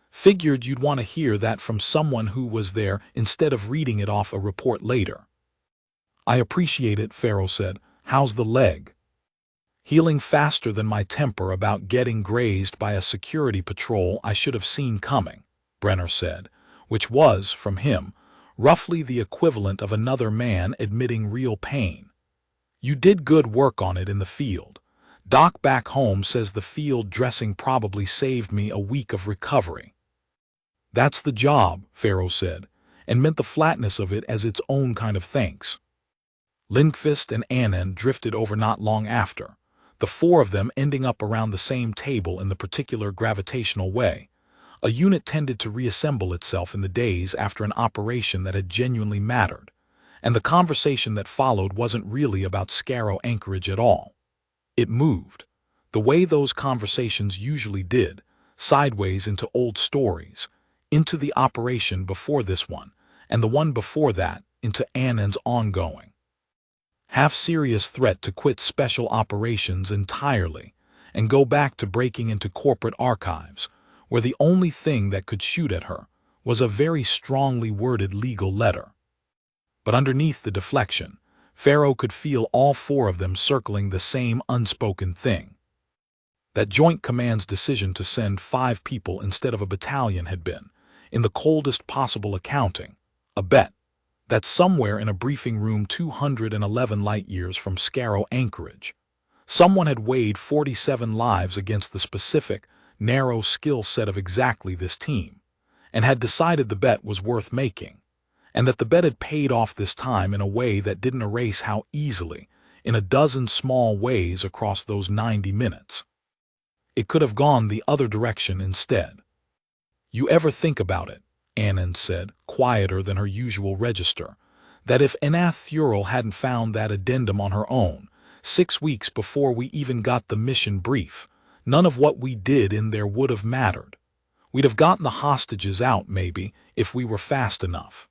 "Figured you'd want to hear that from someone who was there instead of reading it off a report later." "I appreciate it," Farrow said. "How's the leg?" "Healing faster than my temper about getting grazed by a security patrol I should have seen coming," Brenner said, which was, from him, roughly the equivalent of another man admitting real pain. "You did good work on it in the field. Doc back home says the field dressing probably saved me a week of recovery." "That's the job," Farrow said, and meant the flatness of it as its own kind of thanks. Lindqvist and Anand drifted over not long after, the 4 of them ending up around the same table in the particular gravitational way. A unit tended to reassemble itself in the days after an operation that had genuinely mattered, and the conversation that followed wasn't really about Scarrow Anchorage at all. It moved, the way those conversations usually did, sideways into old stories, into the operation before this one, and the one before that, into Anand's ongoing, half-serious threat to quit special operations entirely and go back to breaking into corporate archives, where the only thing that could shoot at her was a very strongly worded legal letter. But underneath the deflection, Farrow could feel all four of them circling the same unspoken thing. That Joint Command's decision to send 5 people instead of a battalion had been, in the coldest possible accounting, a bet that somewhere in a briefing room 211 light-years from Scarrow Anchorage, someone had weighed 47 lives against the specific, narrow skill set of exactly this team, and had decided the bet was worth making, and that the bet had paid off this time in a way that didn't erase how easily, in a dozen small ways across those 90 minutes. It could have gone the other direction instead. You ever think about it, Annan said, quieter than her usual register, that if Enath Thurl hadn't found that addendum on her own, 6 weeks before we even got the mission brief, none of what we did in there would have mattered. We'd have gotten the hostages out, maybe, if we were fast enough.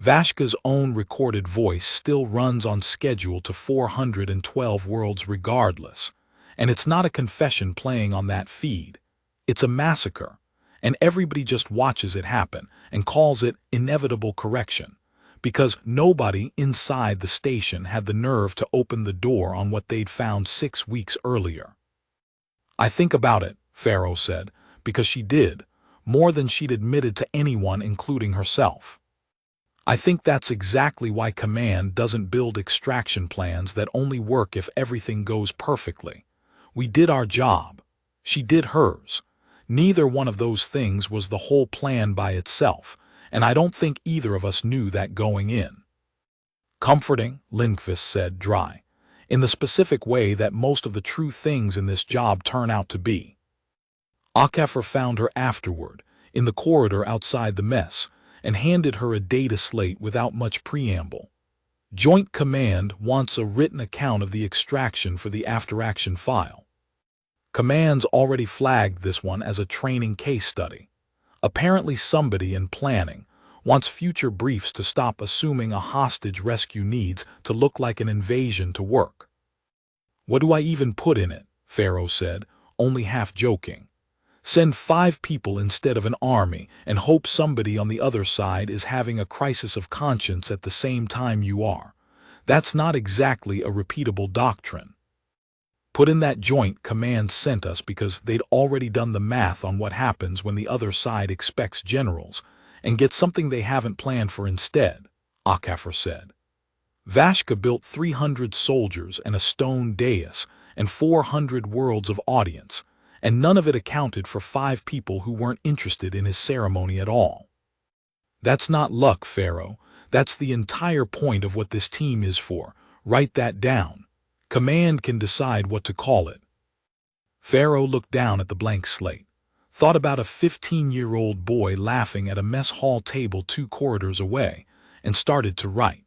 Vashka's own recorded voice still runs on schedule to 412 worlds regardless, and it's not a confession playing on that feed. It's a massacre, and everybody just watches it happen and calls it inevitable correction, because nobody inside the station had the nerve to open the door on what they'd found 6 weeks earlier. I think about it, Farrow said, because she did, more than she'd admitted to anyone including herself. I think that's exactly why Command doesn't build extraction plans that only work if everything goes perfectly. We did our job. She did hers. Neither one of those things was the whole plan by itself, and I don't think either of us knew that going in. Comforting, Lindqvist said, dry, in the specific way that most of the true things in this job turn out to be. Akeffer found her afterward, in the corridor outside the mess, and handed her a data slate without much preamble. Joint Command wants a written account of the extraction for the after-action file. Command's already flagged this one as a training case study. Apparently somebody in planning wants future briefs to stop assuming a hostage rescue needs to look like an invasion to work. What do I even put in it? Farrow said, only half joking. Send 5 people instead of an army and hope somebody on the other side is having a crisis of conscience at the same time you are. That's not exactly a repeatable doctrine. Put in that Joint Command sent us because they'd already done the math on what happens when the other side expects generals, and get something they haven't planned for instead, Akeffer said. Vashka built 300 soldiers and a stone dais and 400 worlds of audience, and none of it accounted for 5 people who weren't interested in his ceremony at all. That's not luck, Farrow. That's the entire point of what this team is for. Write that down. Command can decide what to call it. Farrow looked down at the blank slate, thought about a 15-year-old boy laughing at a mess hall table 2 corridors away, and started to write.